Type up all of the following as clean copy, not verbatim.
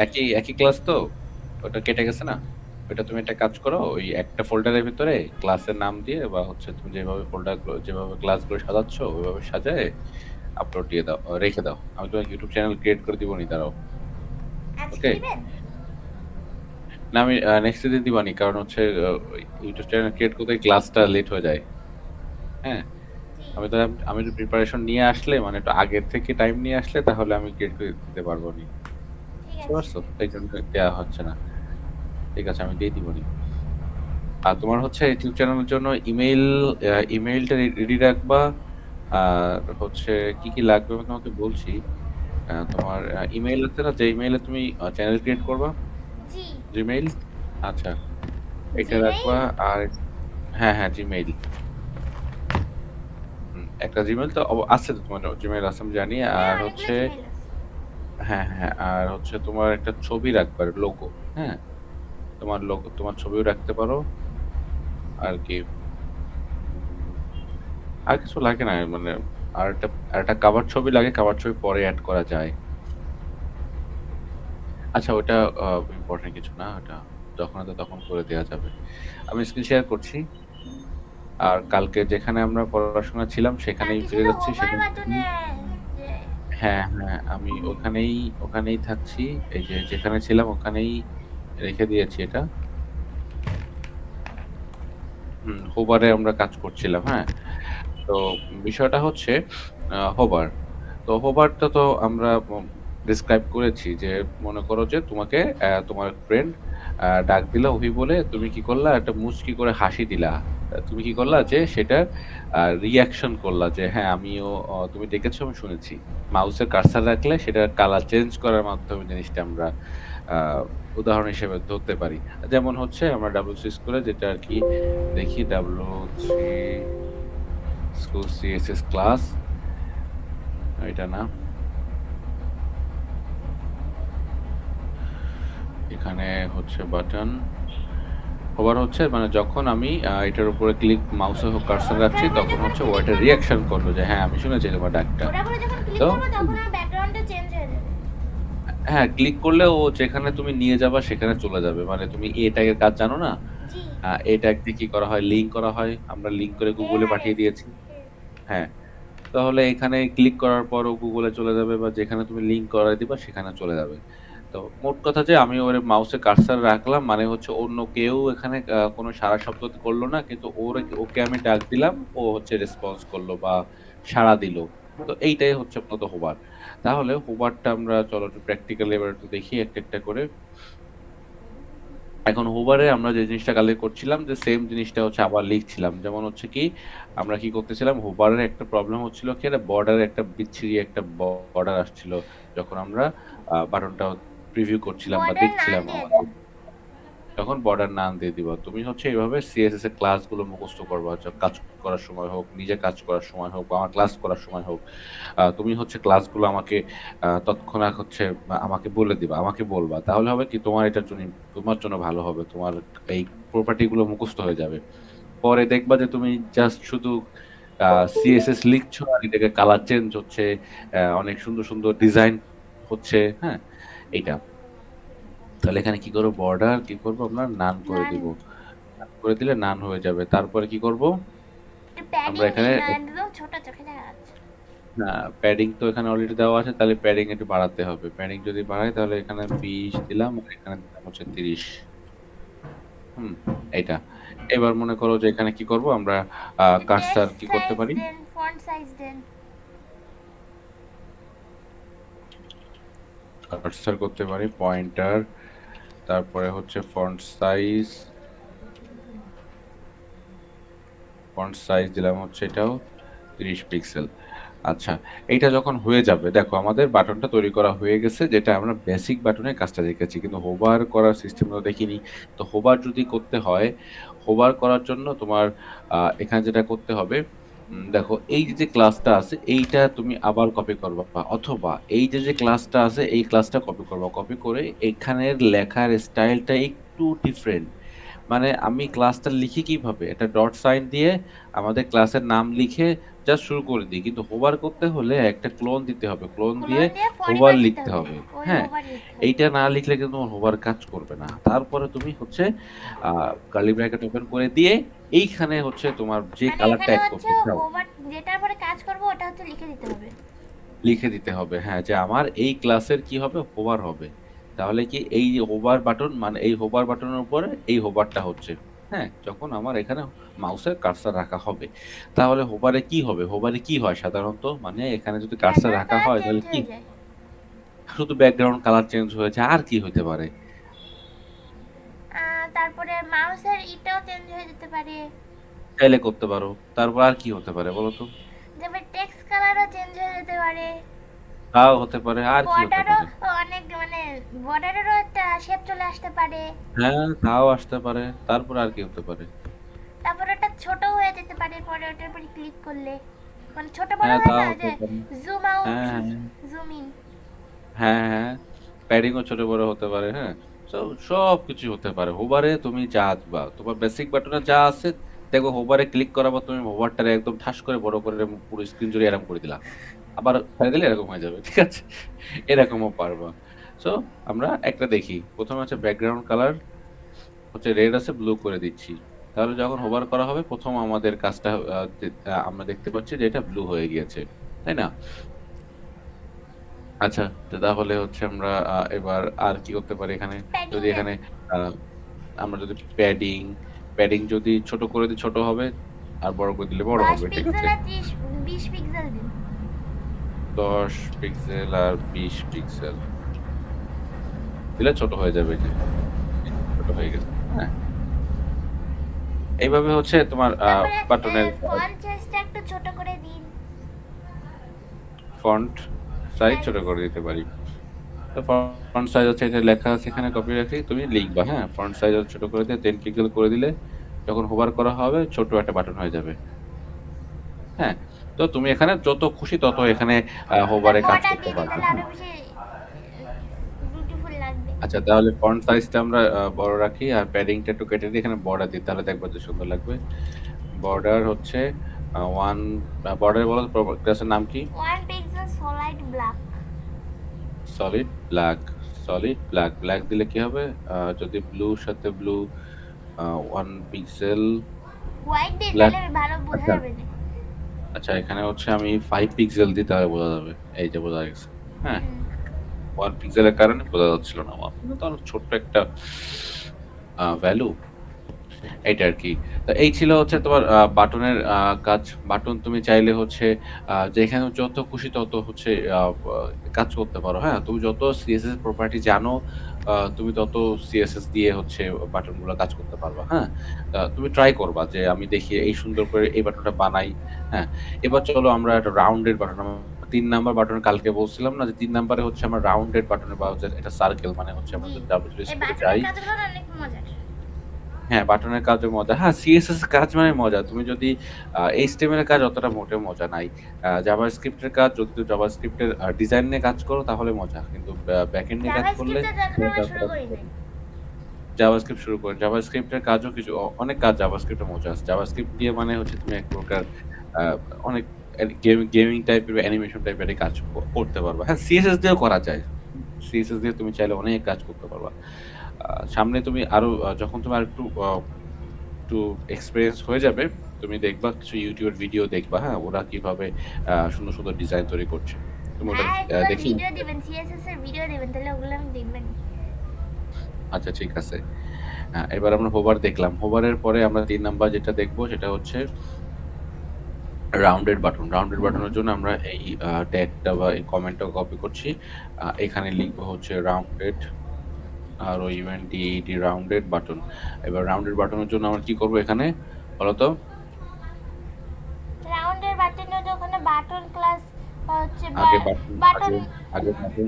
একই ক্লাস তো? ওটা কেটে গেছে না? ওইটা তুমি একটা কাজ করো, ওই একটা ফোল্ডারের ভিতরে ক্লাসের নাম দিয়ে বা হচ্ছে তুমি যেভাবে যেভাবে ক্লাসগুলো সাজাচ্ছ ওইভাবে সাজায় আপলোড দিয়ে দাও, রেখে দাও। আমি তোমাকে YouTube চ্যানেল ক্রিয়েট করে দিবনি, দাঁড়াও। আজকে ওকে? দিবেন? না, আমি নেক্সট দিন দিবানি। কারণ হচ্ছে YouTube চ্যানেল ক্রিয়েট করতে ক্লাসটা লেট হয়ে যায়। হ্যাঁ? জি, আমি তো প্রিপারেশন নিয়ে আসলে মানে একটু আগের থেকে টাইম নিয়ে আসলে তাহলে আমি ক্রিয়েট করে দিতে পারবনি। ঠিক বুঝতে আছে। পারছো? এইজন্য দেয়া হচ্ছে না। ঠিক আছে, আমি দিয়ে দিবনি। আর তোমার হচ্ছে ইউটিউব চ্যানেলের জন্য ইমেইলটা রেডি রাখবা। আর হচ্ছে কি লাগবে আমি তোমাকে বলছি। তোমার ইমেইল আছে না? যে ইমেইলে তুমি চ্যানেল ক্রিয়েট করবা? জি, Gmail? আচ্ছা, এটা রাখবা। জিমেইল? আর হ্যাঁ, হ্যাঁ, Gmail। একটা Gmail তো আছে তো, তোমার Gmail আছে আমি জানি। হ্যাঁ, আর অনেকগুলো হচ্ছে জিমেইল আছে। হ্যাঁ, হ্যাঁ, আর হচ্ছে তোমার একটা ছবি রাখবা, লোগো। হ্যাঁ? তোমার লোগো, তোমার ছবিও রাখতে পারো। আর কি আর কিছু লাগে না মানে আরেকটা কভার ছবি লাগে। কভার ছবি পরে এড করা যায়। আচ্ছা, ওটা আ ইম্পোর্টেন্ট কিছু না। ওটা যখন আছে তখন করে দেয়া যাবে। আমি স্ক্রিন শেয়ার করছি। আর কালকে যেখানে আমরা পড়াশোনা ছিলাম সেখানেই কালকে ছিল ফিরে যাচ্ছি। হোভার সেখানে বাটনে যে হ্যাঁ, হ্যাঁ, আমি ওখানেই থাকছি। এই যে যেখানে ছিলাম ওখানেই রেখে দিয়েছি এটা। হোভারে আমরা কাজ করছিলাম, হ্যাঁ? তো বিষয়টা হচ্ছে হোভার। তো হোভারটা তো আমরা ডেসক্রাইব করেছি যে মনে করো যে তোমাকে তোমার ফ্রেন্ড ডাক দিল অভি বলে, তুমি কি করলা? একটা মুচকি করে হাসি দিলা। তুমি কি করলা? যে সেটার রিঅ্যাকশন করলা যে হ্যাঁ, আমিও তুমি ডেকেছো আমি শুনেছি। মাউসের কার্সর রাখলে সেটার কালার চেঞ্জ করার মাধ্যমে জিনিসটা আমরা আ উদাহরণ হিসেবে ধরতে পারি। যেমন হচ্ছে আমরা W3 স্কুলে যেটা আরকি দেখি W3 স্কুল CSS ক্লাস। এটা না। এখানে হচ্ছে বাটন। হোভার হচ্ছে মানে যখন আমি এটার উপরে মাউসের কার্সর রাখছি ওটার উপরে তখন যখন হচ্ছে ও ক্লিক একটা করব, রিঅ্যাকশন করলো যে হ্যাঁ, আমি শুনেছি তোমার ডাকটা। ওটার উপরে যখন ক্লিক তো করব তখন আমার ব্যাকগ্রাউন্ডটা চেঞ্জ হয়ে যাবে। হ্যাঁ, ক্লিক করলে ও যেখানে তুমি নিয়ে যাবা সেখানে চলে যাবে। মানে তুমি এ ট্যাগের কাজ জানো না? জি। এ ট্যাগ দিয়ে কি করা হয়? লিঙ্ক করা হয়। আমরা লিঙ্ক করে গুগলে পাঠিয়ে এআরএস। দিয়েছি। হ্যাঁ। তাহলে এখানে ক্লিক করার পর ও গুগলে চলে যাবে বা যেখানে তুমি লিঙ্ক করায় দিবা সেখানে চলে যাবে। তো মোট কথা যে আমি ওর মাউসে কার্সর রাখলাম মানে হচ্ছে অন্য কেউ এখানে কোনো সাড়া শব্দ করল না। কিন্তু ওকে আমি ডাক দিলাম, ও হচ্ছে রেসপন্স করল বা সাড়া দিল। তো এইটাই হচ্ছে মূলত হোভার। তাহলে হোভারটা আমরা চলো একটু প্র্যাকটিক্যালি এবার একটু দেখি একটা করে। এখন হোভারে আমরা যে জিনিসটা কালকে করছিলাম যে সেম জিনিসটা হচ্ছে আবার লিখছিলাম। যেমন হচ্ছে কি আমরা কি করতেছিলাম, হোভারের একটা প্রবলেম হচ্ছিল কি, একটা বর্ডারে একটা বিচ্ছিরি একটা বর্ডার আসছিল যখন আমরা বাটনটা প্রিভিউ করছিলাম বা বর্ডার নাম দেখছিলাম দিয়ে আমাদের। দেন। তখন বর্ডার নাম দিয়ে দিবা। তুমি হচ্ছে এভাবে সিএসএস এর ক্লাসগুলো মুখস্থ করবা। কাজ করার সময় হোক, নিজে কাজ করার সময় হোক বা আমার ক্লাস করার সময় হোক। তুমি হচ্ছে ক্লাসগুলো আমাকে তৎক্ষণাৎ হচ্ছে আমাকে বলে দিবা। আমাকে বলবা। তাহলে হবে কি তোমার জন্য ভালো হবে। তোমার এই প্রপার্টি গুলো মুখস্থ হয়ে যাবে। পরে দেখবা যে তুমি জাস্ট শুধু আ সিএসএস লিখছো আর এটাকে কালার চেঞ্জ হচ্ছে। অনেক সুন্দর ডিজাইন হচ্ছে, হ্যাঁ? এইটা। তাহলে এখানে কি করব? বর্ডার কি করব? আমরা নান করে নান। দিব। নান করে দিলে নান হয়ে যাবে। তারপরে কি করব? আমরা প্যাডিং এখানে দিন না, একদম ছোট চোখে দেখা যাচ্ছে। না, প্যাডিং তো এখানে অলরেডি দেওয়া আছে। তাহলে প্যাডিং একটু বাড়াতে হবে। প্যাডিং যদি বাড়াই তাহলে এখানে ২০ দিলাম আর এখানে দিলাম হচ্ছে ৩০। হুম? এইটা। এবার মনে করো যে এখানে কি করব? আমরা কার্সর টেক্সট কি করতে সাইজ পারি? দেন, ফন্ট সাইজ দেন। কার্সর করতে পারি, পয়েন্টার, তারপরে হচ্ছে ফন্ট সাইজ দিলাম হচ্ছে এটাও ৩০ পিক্সেল। আচ্ছা, এইটা যখন হয়ে যাবে দেখো আমাদের বাটনটা তৈরি করা হয়ে গেছে, যেটা আমরা বেসিক বাটনের কাজটা শিখেছি। কিন্তু হোভার করার সিস্টেম তো দেখিনি। তো হোভার যদি করতে হয়, হোভার করার জন্য তোমার এখানে যেটা করতে হবে, দেখো এই যে ক্লাসটা আছে এইটা তুমি আবার কপি করবা অথবা এই যে ক্লাসটা আছে এই ক্লাসটা কপি করবা। কপি করে এখানের লেখার স্টাইলটা একটু ডিফারেন্ট। মানে আমি ক্লাসটা লিখি কিভাবে? একটা ডট সাইন দিয়ে আমাদের ক্লাসের নাম লিখে জাস্ট শুরু করে দিই। কিন্তু হোভার করতে হলে একটা ক্লোন দিতে হবে। ক্লোন দিয়ে ক্লোন দিয়ে হোভার ফরিবার দিতে লিখতে হবে। হবে। ওই হ্যাঁ? ওভার লিখতে হবে। এইটা না লিখলে কিন্তু তোমার হোভার কাজ করবে না। তারপরে তুমি হচ্ছে আ কার্লি ব্র্যাকেট ওপেন করে দিয়ে এইখানে হচ্ছে তোমার যে মানে কালারটা এখানে এড হচ্ছে করতে চাও হোভার যেটার পরে কাজ করব ওটা হচ্ছে লিখে দিতে হবে। লিখে দিতে হবে। হ্যাঁ, যে আমার এই ক্লাসের কি হবে? হোভার হবে। তাহলে কি এই যে হোভার বাটন মানে এই হোভার বাটনের উপরে এই হোভারটা হচ্ছে। হ্যাঁ? যখন আমার এখানে মাউসের কার্সর রাখা হবে। তাহলে হোভারে কি হবে? হোভারে কি হয় সাধারণত? মানে এখানে যদি কার্সর ব্যাকগ্রাউন্ড রাখা কালার হয় চেঞ্জ তাহলে কি? হয়ে যায়। শুধু ব্যাকগ্রাউন্ড কালার চেঞ্জ হয়েছে। আর কি হইতে পারে? তারপরে মাউসের ইটাও চেঞ্জ হয়ে যেতে পারে। চাইলে করতে পারো। তারপর আর কি হতে পারে বলো তো? যেমন টেক্সট কালারও চেঞ্জ হয়ে যেতে পারে। তাও হতে পারে। আর কি হতে বর্ডারও পারে? অনেক মানে বর্ডারেরও একটা শেপ চলে আসতে পারে। হ্যাঁ, তাও আসতে পারে। তারপর আর কি হতে পারে? তারপর ওটা ছোট হয়ে যেতে পারে পরে ওটার উপরে ক্লিক করলে। মানে ছোট বড় হ্যাঁ, হয় তাও না হতে যে পারে। জুম আউট, হ্যাঁ, হ্যাঁ। Zoom in. হ্যাঁ, হ্যাঁ। প্যাডিং ও ছোট বড় হতে পারে, হ্যাঁ? সো সবকিছুই হতে পারে। হোভারে তুমি যা আঁকবা, তোমার বেসিক বাটনে যা আছে, দেখো হোভারে ক্লিক করার পর তুমি হোভারটারে একদম ঠাস করে বড় করে পুরো স্ক্রিন জুড়ে এরকম করে দিলা। আবার ছেড়ে দিলে এরকম হয়ে যাবে। ঠিক আছে? এরকমও পারবা। সো আমরা একটা দেখি। ১ম এ হচ্ছে ব্যাকগ্রাউন্ড কালার হচ্ছে রেড আছে, ব্লু করে দিচ্ছি। তাহলে যখন হোভার করা হবে ১ম আমাদের কাজটা আমরা দেখতে পাচ্ছি যে এটা ব্লু হয়ে গিয়েছে। তাই না? আচ্ছা, তো তাহলে হচ্ছে আমরা এবার আর কি করতে পারি এখানে? প্যাডিং যদি দেন। এখানে আ আমরা যদি প্যাডিং যদি ছোট করে দিই ছোট হবে, আর বড় করে দিলে বড় 10 হবে। ঠিক পিক্সেল আছে? আর 20 পিক্সেল দিন। ১০ পিক্সেল আর ২০ পিক্সেল দিলে ছোট হয়ে যাবে এই যে। ছোট হয়ে গেছে। হ্যাঁ? এইভাবে হচ্ছে তোমার তারপরে বাটনের ফন্ট সাইজটা একটু ছোট করে দিন। ফন্ট সাইজ সাইজ ছোট করে দিতে পারি। তো ফন্ট সাইজ হচ্ছে এটা লেখা আছে এখানে কপি রাখি, তুমি লিখবা, হ্যাঁ? ফন্ট সাইজ ছোট করে দিয়ে 10 পিক্সেল করে দিলে যখন হোভার করা হবে ছোট একটা বাটন হয়ে যাবে। হ্যাঁ? তো তুমি এখানে যত খুশি তত এখানে হোভারে কাজ বর্ডার করতে দিয়ে দিন পারবে। তাহলে হ্যাঁ? আরো বেশি বিউটিফুল লাগবে। আচ্ছা তাহলে ফন্ট সাইজটা আমরা বড় রাখি আর প্যাডিংটা একটু কেটে দিয়ে এখানে বর্ডার দিই। তাহলে দেখবা যে সুন্দর লাগবে। বর্ডার হচ্ছে 1 বর্ডার বলো তো ক্লাসের নাম কি? 1 pixel solid black. Solid black. Solid black. Black দিলে কি হবে? যদি ব্লুর সাথে ব্লু 1 পিক্সেল হোয়াইট দিন ব্লাক তাহলে ভালো বোঝা আচ্ছা, যাবে না। আচ্ছা এখানে হচ্ছে আমি 5 পিক্সেল দিই তাহলে বোঝা যাবে। এই যে বোঝা গেছে। হ্যাঁ? হুম। 1 পিক্সেলের কারণে বোঝা যাচ্ছিল না আমার। কিন্তু অনেক ছোট্ট একটা ভ্যালু এইটা আরকি। তো এই ছিল হচ্ছে তোমার বাটনের কাজ। বাটন তুমি চাইলে হচ্ছে যেখানে যত খুশি তত হচ্ছে আ বা কাজ করতে পারো, হ্যাঁ? তুমি যত CSS প্রপার্টি জানো তুমি তত CSS দিয়ে হচ্ছে বাটনগুলো কাজ করতে পারবা, হ্যাঁ? তুমি ট্রাই করবা যে আমি দেখি এই সুন্দর করে এই বাটনটা বানাই, হ্যাঁ? এবার চলো আমরা একটা রাউন্ডেড বাটন ৩ নাম্বার বাটন কালকে বলছিলাম না যে ৩ নাম্বারে হচ্ছে আমরা রাউন্ডেড বাটনের বা হচ্ছে এটা সার্কেল মানে হচ্ছে আমরা জি। যদি এই WSGS কোডে বাটনের যাই কাজগুলো না অনেক মজার। হ্যাঁ, বাটনের কাজও মজা। হ্যাঁ, CSS এর কাজ মানে মজা। তুমি যদি HTML এর কাজ অতটা মোটেও মজা নাই। JavaScript এর কাজ যদি তুমি JavaScript এর ডিজাইন নিয়ে কাজ করো তাহলে মজা। কিন্তু ব্যাকএন্ড নিয়ে কাজ করলে জাভাস্ক্রিপ্টটা এখন আমরা শুরু করি নাই। JavaScript শুরু করেন। JavaScript এর কাজও কিছু অনেক কাজ JavaScript এ মজা আছে। JavaScript দিয়ে মানে হচ্ছে তুমি এক প্রকার আ অনেক গেমিং টাইপের বা অ্যানিমেশন টাইপের কাজ করতে পারবা। হ্যাঁ, CSS দিয়েও করা যায়। CSS দিয়ে তুমি চাইলে অনেক কাজ করতে পারবা। সামনে তুমি আরো যখন তুমি আরেকটু একটু এক্সপেরিয়েন্স হয়ে যাবে, তুমি দেখবা কিছু YouTube এর ভিডিও দেখবা, হ্যাঁ? ওরা কিভাবে সুন্দর, সুন্দর ডিজাইন তৈরি করছে। তুমি ওটা হ্যাঁ, এগুলোর দেখে ভিডিও দিবেন, সিএসএস এর ভিডিও দিবেন তাহলে ওগুলো আমি দেখবেন। আচ্ছা ঠিক আছে। এবার আমরা হোভার দেখলাম। হোভারের পরে আমরা ৩ নাম্বার যেটা দেখব সেটা হচ্ছে রাউন্ডেড বাটন। রাউন্ডেড বাটনের জন্য আমরা এই ট্যাগটা বা এই কমেন্টটা কপি করছি। এখানে লিখবো হচ্ছে রাউন্ডেড ROUNDED রাউন্ডেড বাটন। এবার রাউন্ডেড বাটনের জন্য আমরা কি করব এখানে বলো তো? রাউন্ডের বাটনের ওখানে বাটন ক্লাস হচ্ছে আগে বাটন বাটন আগে আগে বাটন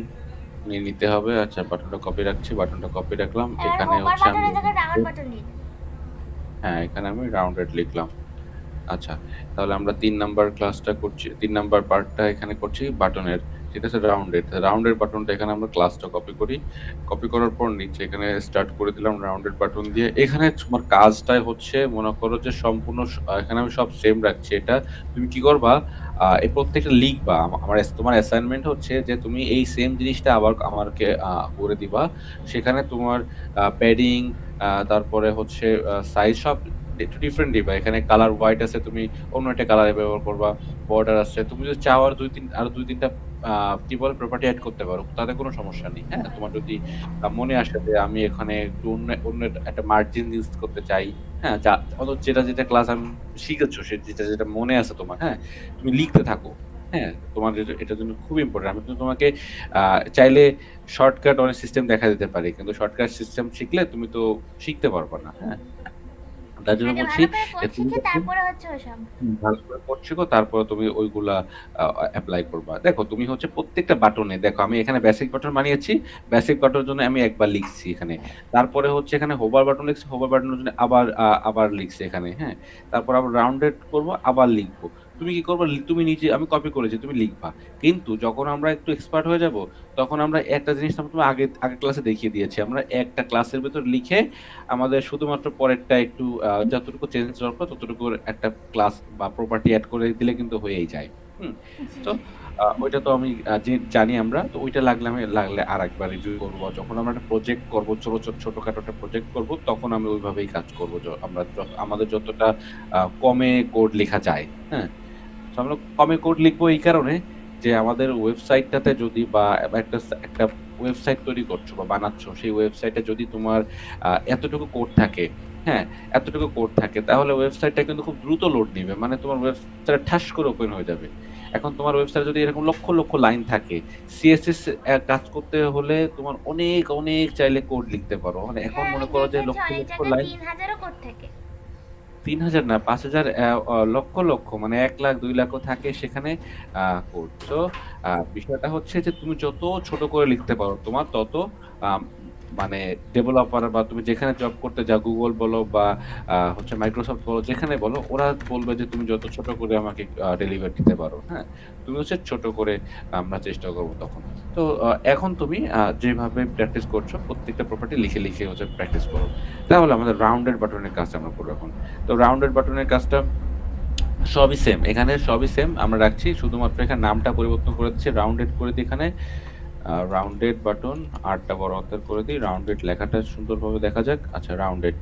নিয়ে নিতে হবে। আচ্ছা বাটনটা কপি রাখছি। বাটনটা কপি রাখলাম। এবার এখানে হোভার হচ্ছে আমি বাটনের জায়গায় রাউন্ড বাটন দিন। হ্যাঁ, এখানে আমি রাউন্ডেড লিখলাম। আচ্ছা, তাহলে আমরা ৩ নাম্বার ক্লাসটা করছি ৩ নাম্বার পার্টটা এখানে করছি বাটনের। সেটা হচ্ছে রাউন্ডেড। রাউন্ডেড বাটনটা এখানে আমরা ক্লাসটা কপি করি। কপি করার পর নিচে এখানে স্টার্ট করে দিলাম রাউন্ডেড বাটন দিয়ে। এখানে তোমার কাজটাই হচ্ছে মনে করো যে সম্পূর্ণ এখানে আমি সব সেম রাখছি। এটা তুমি কি করবা এই প্রত্যেকটা লিখবা। তোমার অ্যাসাইনমেন্ট হচ্ছে যে তুমি এই সেম জিনিসটা আবার আমাকে করে দিবা। সেখানে তোমার প্যাডিং তারপরে হচ্ছে সাইজ সব একটু ডিফারেন্ট দিবা। এখানে কালার হোয়াইট আছে, তুমি অন্য একটা কালার ব্যবহার করবা। বর্ডার আছে। তুমি যদি চাও আরো ২-৩ টা আ কি বলে প্রপার্টি এড করতে পারো। তাতে কোনো সমস্যা নেই। হ্যাঁ? তোমার যদি মনে আসে যে আমি এখানে একটু অন্য একটা মার্জিন ইউজ করতে চাই। হ্যাঁ? যেটা ক্লাস আমি শিখেছো যেটা মনে আছে তোমার, হ্যাঁ? তুমি লিখতে থাকো। হ্যাঁ? তোমার এটার জন্য খুব ইম্পোর্টেন্ট। আমি কিন্তু তোমাকে আ চাইলে শর্টকাট অনেক সিস্টেম দেখা দিতে পারি। কিন্তু শর্টকাট সিস্টেম শিখলে তুমি তো শিখতে পারবা না। হ্যাঁ? তার জন্য আগে বলছি ভালো করে যে কোড তুমি শিখে যখন তারপরে হচ্ছে ওসব। ভালো করে কোড শিখো তারপরে তুমি ওইগুলা এপ্লাই করবা। দেখো তুমি হচ্ছে প্রত্যেকটা বাটনে দেখো আমি এখানে বেসিক বাটন বানিয়েছি। বেসিক বাটনের জন্য আমি একবার লিখছি এখানে। তারপরে হচ্ছে এখানে হোভার বাটন লিখছি, হোভার বাটনের জন্য আবার লিখছি এখানে, হ্যাঁ? তারপর আবার রাউন্ডেড করব, আবার লিখব। তুমি কি করবা? তুমি নিজে আমি কপি করেছি, তুমি লিখবা। কিন্তু যখন আমরা একটু এক্সপার্ট হয়ে যাব, তখন আমরা একটা জিনিস তোমাকে আগের ক্লাসে দেখিয়ে দিয়েছি। আমরা একটা ক্লাসের ভেতর লিখে আমাদের শুধুমাত্র পরেরটা একটু যতটুকু চেঞ্জ দরকার ততটুকুর একটা ক্লাস বা প্রপার্টি এড করে দিলে কিন্তু হয়েই যায়। হুম? জি। তো ওইটা তো আমি জানি আমরা। তো ওইটা লাগলে আরেকবার রিভিউ করব। যখন আমরা একটা প্রজেক্ট করব, ছোটখাটো একটা প্রজেক্ট করব, তখন আমি ওইভাবেই কাজ করব। আমরা আমাদের যতটা কমে কোড লেখা যায়, হ্যাঁ? তো আমরা কমে কোড লিখবো এই কারণে যে আমাদের ওয়েবসাইটটাতে যদি বা একটা ওয়েবসাইট তৈরি করছো বা বানাচ্ছো, সেই ওয়েবসাইটে যদি তোমার এতটুকু কোড থাকে, হ্যাঁ? এতটুকু কোড থাকে তাহলে ওয়েবসাইটটা কিন্তু খুব দ্রুত লোড নিবে। মানে তোমার ওয়েবসাইটটা ঠাস করে ওপেন হয়ে যাবে। এখন তোমার ওয়েবসাইটে যদি এরকম লক্ষ লাইন থাকে, সিএসএস কাজ করতে হলে তোমার অনেক চাইলে কোড লিখতে পারো। মানে এখন হ্যাঁ, মনে আমি করো যে দেখেছি অনেক লক্ষ জায়গায় লাইন ৩,০০০ ও কোড থাকে। ৩,০০০ না ৫,০০০ লক্ষ মানে ১,০০,০০০ ২,০০,০০০ ও থাকে সেখানে আ কোড। সো বিষয়টা হচ্ছে যে তুমি যত ছোট করে লিখতে পারো তোমার তত আম মানে ডেভেলপার বা তুমি যেখানে জব করতে যাও Google বলো বা হচ্ছে Microsoft বলো যেখানে বলো ওরা বলবে যে তুমি যত ছোট করে আমাকে ডেলিভার দিতে পারো। হ্যাঁ? তুমি হচ্ছে ছোট করে আমরা চেষ্টা করব তখন। তো এখন তুমি যেভাবে প্র্যাকটিস করছো প্রত্যেকটা প্রপার্টি লিখে হচ্ছে প্র্যাকটিস করো। তাহলে আমাদের রাউন্ডেড বাটনের কাজটা আমরা করব এখন। তো রাউন্ডেড বাটনের কাজটা সবই সেম। এখানে সবই সেম আমরা রাখছি। শুধুমাত্র এখানে নামটা পরিবর্তন করে দিচ্ছি। রাউন্ডেড করে দিই এখানে। রাউন্ডেড বাটন আরটা বড় হাতের করে দিই। রাউন্ডেড লেখাটা সুন্দরভাবে দেখা যাক। আচ্ছা রাউন্ডেড।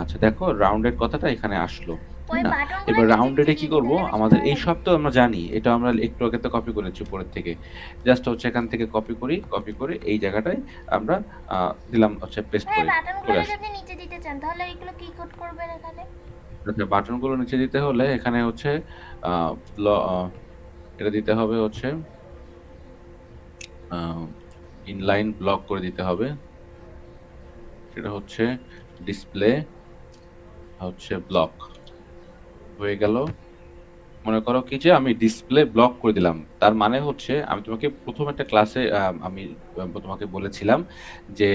আচ্ছা দেখো রাউন্ডেড কথাটা এখানে আসলো। তাই ওই না? বাটনগুলো এবার নিচে রাউন্ডেড এ কি দিয়ে দিতে করব? হলে বেশি আমাদের ভালো এই লাগবে। সব তো আমরা জানি। এটা আমরা একটু আগে তো কপি করেছি উপরের থেকে। জাস্ট হচ্ছে এখান থেকে কপি করে এই জায়গাটায় আমরা আ দিলাম হচ্ছে পেস্ট ভাই করে বাটনগুলো চলে যদি আসলো। আপনি নিচে দিতে চান তাহলে এগুলো কি কোড করবেন এখানে? আচ্ছা বাটনগুলো নিচে দিতে হলে এখানে হচ্ছে আ ব্ল আ এটা দিতে হবে হচ্ছে আ ইনলাইন ব্লক করে দিতে হবে। সেটা হচ্ছে ডিসপ্লে হচ্ছে ব্লক হয়ে গেল। মনে করো কি যে আমি ডিসপ্লে ব্লক করে দিলাম। তার মানে হচ্ছে আমি তোমাকে ১ম একটা ক্লাসে আমি তোমাকে বলেছিলাম যে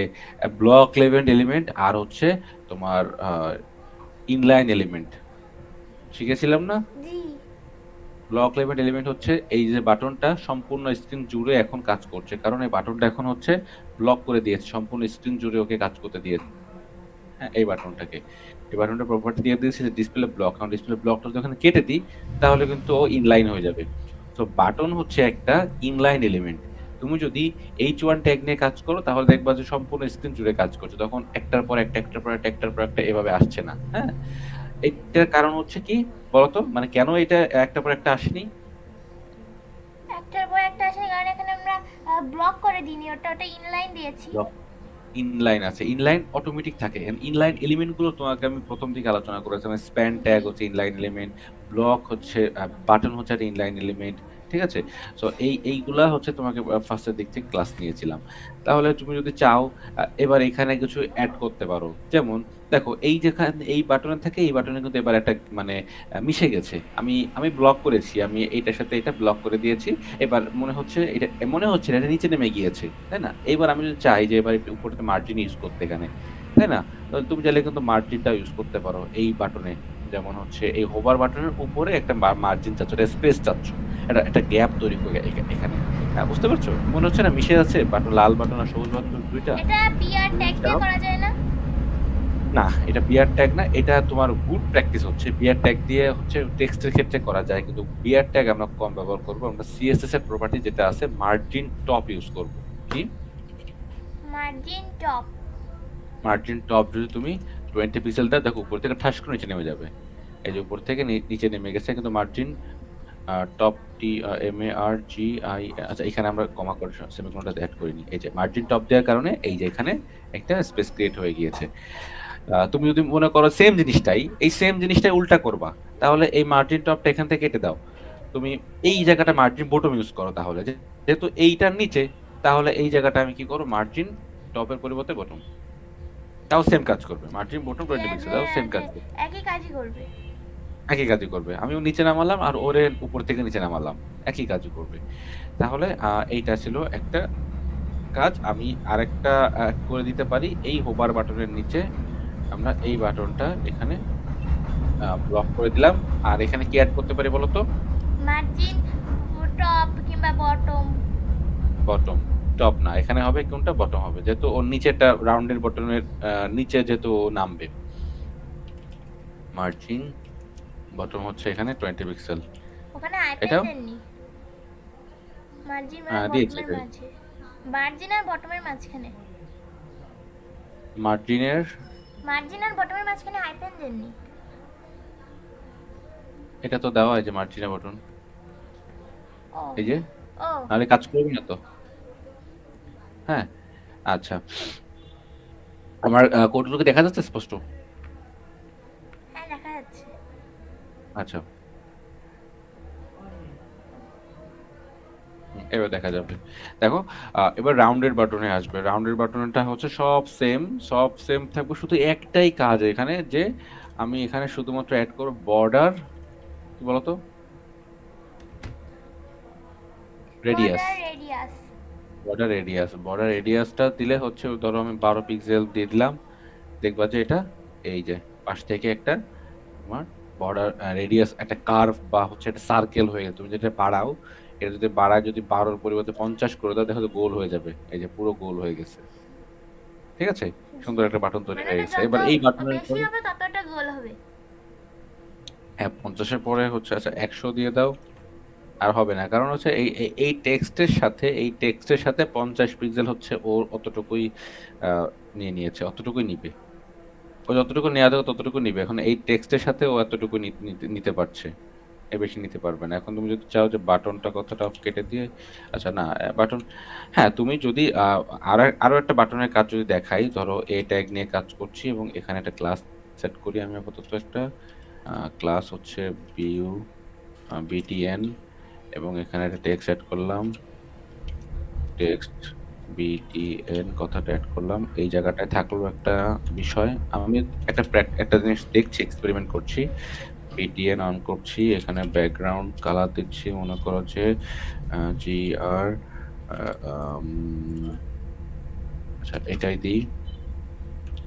ব্লক লেভেল এলিমেন্ট আর হচ্ছে তোমার ইনলাইন এলিমেন্ট শিখেছিলাম না? জি। ব্লক লেভেল এলিমেন্ট হচ্ছে এই যে বাটনটা সম্পূর্ণ স্ক্রিন জুড়ে এখন কাজ করছে। কারণ এই বাটনটা এখন হচ্ছে ব্লক করে দিয়েছে। সম্পূর্ণ স্ক্রিন জুড়ে ওকে কাজ করতে দিয়েছে। হ্যাঁ, এই বাটনটাকে। এই বাটনটার প্রপার্টি দিয়ে দিয়েছি যে ডিসপ্লে ব্লক। কারণ ডিসপ্লে ব্লকটা যদি ওখানে কেটে দিই, তাহলে কিন্তু ও ইনলাইন হয়ে যাবে। তো বাটন হচ্ছে একটা ইনলাইন এলিমেন্ট। তুমি যদি H1 ট্যাগ নিয়ে কাজ করো তাহলে দেখবা যে সম্পূর্ণ স্ক্রিন জুড়ে কাজ করছে। তখন একটার পর একটা, একটার পর একটা, একটার পর একটা এভাবে আসছে না। হ্যাঁ? এইটার কারণ হচ্ছে কি বলতো? মানে কেন এটা একটার পর একটা আসেনি? একটার পর একটা আসেনি কারণ এখানে আমরা ব্লক করে দিইনি, ওটা ইনলাইন দিয়েছি। ইনলাইন আছে। ইনলাইন অটোমেটিক থাকে। ইনলাইন এলিমেন্ট গুলো তোমাকে আমি ১ম দিকে আলোচনা করেছিলাম। স্প্যান ট্যাগ জি। হচ্ছে ইনলাইন এলিমেন্ট, ব্লক হচ্ছে বাটন হচ্ছে একটা ইনলাইন এলিমেন্ট। ঠিক আছে? সো এইগুলা হচ্ছে তোমাকে ফার্স্ট এর দিক থেকে ক্লাস নিয়েছিলাম। তাহলে তুমি যদি চাও এবার এখানে কিছু এড করতে পারো। যেমন দেখো এই বাটনের থেকে এই বাটনে কিন্তু এবার একটা মানে মিশে গেছে। আমি ব্লক করেছি। আমি এইটার সাথে এটা ব্লক করে দিয়েছি। এবার মনে হচ্ছে না এটা নিচে নেমে গিয়েছে। তাই না? এইবার আমি যদি চাই যে এবার একটু উপরে মার্জিন ইউজ করতে এখানে। তাই না? তাহলে তুমি চাইলে কিন্তু মার্জিনটা ইউজ করতে পারো এই বাটনে। যেমন হচ্ছে এই হোভার বাটনের উপরে একটা মার্জিন চাচ্ছ, একটা স্পেস চাচ্ছ। একটা গ্যাপ তৈরি করে এখানে। হ্যাঁ, বুঝতে পারছো? মনে হচ্ছে না মিশে আছে বাটন, লাল বাটন আর সবুজ বাটন দুইটা। এটা বিআর তুমি ট্যাগ দিয়ে চাও করা যায় না? না, এটা বিয়ার ট্যাগ না, এটা তোমার গুড প্র্যাকটিস হচ্ছে। বিয়ার ট্যাগ দিয়ে হচ্ছে টেক্সটের ক্ষেত্রে করা যায়, কিন্তু বিয়ার ট্যাগ আমরা কম ব্যবহার করব। আমরা সিএসএস এর প্রপার্টি যেটা আছে মার্জিন টপ ইউজ করব। কি মার্জিন টপ। মার্জিন টপ যদি তুমি 20 পিক্সেল দাও, দেখো উপর থেকে ঠাস করে নিচে নেমে যাবে। এই যে উপর থেকে নিচে নেমে গেছে, কিন্তু মার্জিন টপ টি MARGI, আচ্ছা এখানে আমরা কমা করে সেমিকোলনটা অ্যাড করিনি। এই যে মার্জিন টপ দেওয়ার কারণে এই যে এখানে একটা স্পেস ক্রিয়েট হয়ে গিয়েছে। তুমি যদি মনে করো সেম জিনিসটাই, এই সেম জিনিসটাই উল্টা করবা, তাহলে এই মার্জিন টপটা এখান থেকে কেটে দাও। তুমি এই জায়গাটা মার্জিন বটম ইউজ করো, তাহলে যেহেতু এইটার নিচে, তাহলে এই জায়গাটা আমি কি করবো, মার্জিন টপের পরিবর্তে বটম। তাও সেম কাজ করবে, মার্জিন বটম 20 পিক্সেল, তাও সেম কাজ করবে, একই কাজই করবে। একই কাজই করবে। আমিও নিচে নামালাম আর ওরে উপর থেকে নিচে নামালাম, একই কাজই করবে। তাহলে এইটা ছিল একটা কাজ। আমি আরেকটা করে দিতে পারি, এই হোভার বাটনের নিচে আমরা এই বাটনটা এখানে ব্লক করে দিলাম। আর এখানে কি অ্যাড করতে পারি বলতো? মার্জিন টপ কিংবা বটম। বটম। টপ না, এখানে হবে কোনটা, বটম হবে, যেহেতু ওর নিচেটা রাউন্ডের বটনের নিচে যেহেতু ও নামবে। মার্জিন বটম হচ্ছে এখানে 20 পিক্সেল। ওখানে আইপ্যাড এটাও দেননি। মার্জিন আর দিয়েছে বটমের মাঝে। মার্জিন আর বটমের মাঝখানে। মার্জিনের। মার্জিন আর বটমের মাঝখানে আইপ্যাড দেননি। এটা তো দেওয়া হয় যে মার্জিনের বটন, ও এই যে, ও নাহলে কাজ করবে না তো। হ্যাঁ, আচ্ছা, আমার কোডগুলো কি দেখা যাচ্ছে স্পষ্ট? হ্যাঁ দেখা যাচ্ছে। আচ্ছা, এবার দেখা যাবে। দেখো, এবার রাউন্ডেড বাটনে আসবে। রাউন্ডেড বাটনটা হচ্ছে সব সেম, সব সেম থাকবে, শুধু একটাই কাজ এখানে, যে আমি এখানে শুধুমাত্র অ্যাড করব বর্ডার, কি বলতো, রেডিয়াস। Border radius. বর্ডার রেডিয়াসটা দিলে হচ্ছে, ধরো আমি 12 পিক্সেল দিয়ে দিলাম, দেখবা যে এটা এই যে পাশ থেকে একটা তোমার বর্ডার রেডিয়াস, একটা কার্ভ বা হচ্ছে একটা সার্কেল হয়ে গেছে। তুমি যেটা বাড়াও, এটা যদি বাড়ায়, যদি 12-র পরিবর্তে 50 করে দাও, দেখো গোল হয়ে যাবে। এই যে পুরো গোল হয়ে গেছে, ঠিক আছে, সুন্দর একটা বাটন তৈরি মানে হয়ে এটা গেছে। যত এবার এই বাটনের বেশি পরে হবে ততটা গোল হবে। হ্যাঁ, 50-এর পরে হচ্ছে, আচ্ছা 100 দিয়ে দাও। আর হবে না, কারণ হচ্ছে এই টেক্সটের সাথে, এই টেক্সটের সাথে 50 পিক্সেল হচ্ছে ওর অতটুকুই নিয়ে নিয়েছে, অতটুকুই নিবে। ও যতটুকু নেওয়া যাবে ততটুকু নিবে। এখন এই টেক্সটের সাথে ও এতটুকু নিতে পারছে, এর বেশি নিতে পারবে না। এখন তুমি যদি চাও যে বাটনটা কথাটা কেটে দিয়ে, আচ্ছা না, বাটন, হ্যাঁ তুমি যদি আরো একটা বাটনের কাজ যদি দেখাই, ধরো এ ট্যাগ নিয়ে কাজ করছি এবং এখানে একটা ক্লাস সেট করি। আমি আপাতত একটা ক্লাস হচ্ছে বিউ বিটিএন, এবং এখানে একটা টেক্সট অ্যাড করলাম, টেক্সট বিটিএন কথাটা অ্যাড করলাম। এই জায়গাটায় থাকলো একটা বিষয়, আমি একটা জিনিস দেখছি, এক্সপেরিমেন্ট করছি। বিটিএন অন করছি, এখানে ব্যাকগ্রাউন্ড কালার দিচ্ছি, মনে করো যে GR, আচ্ছা এটাই দিই।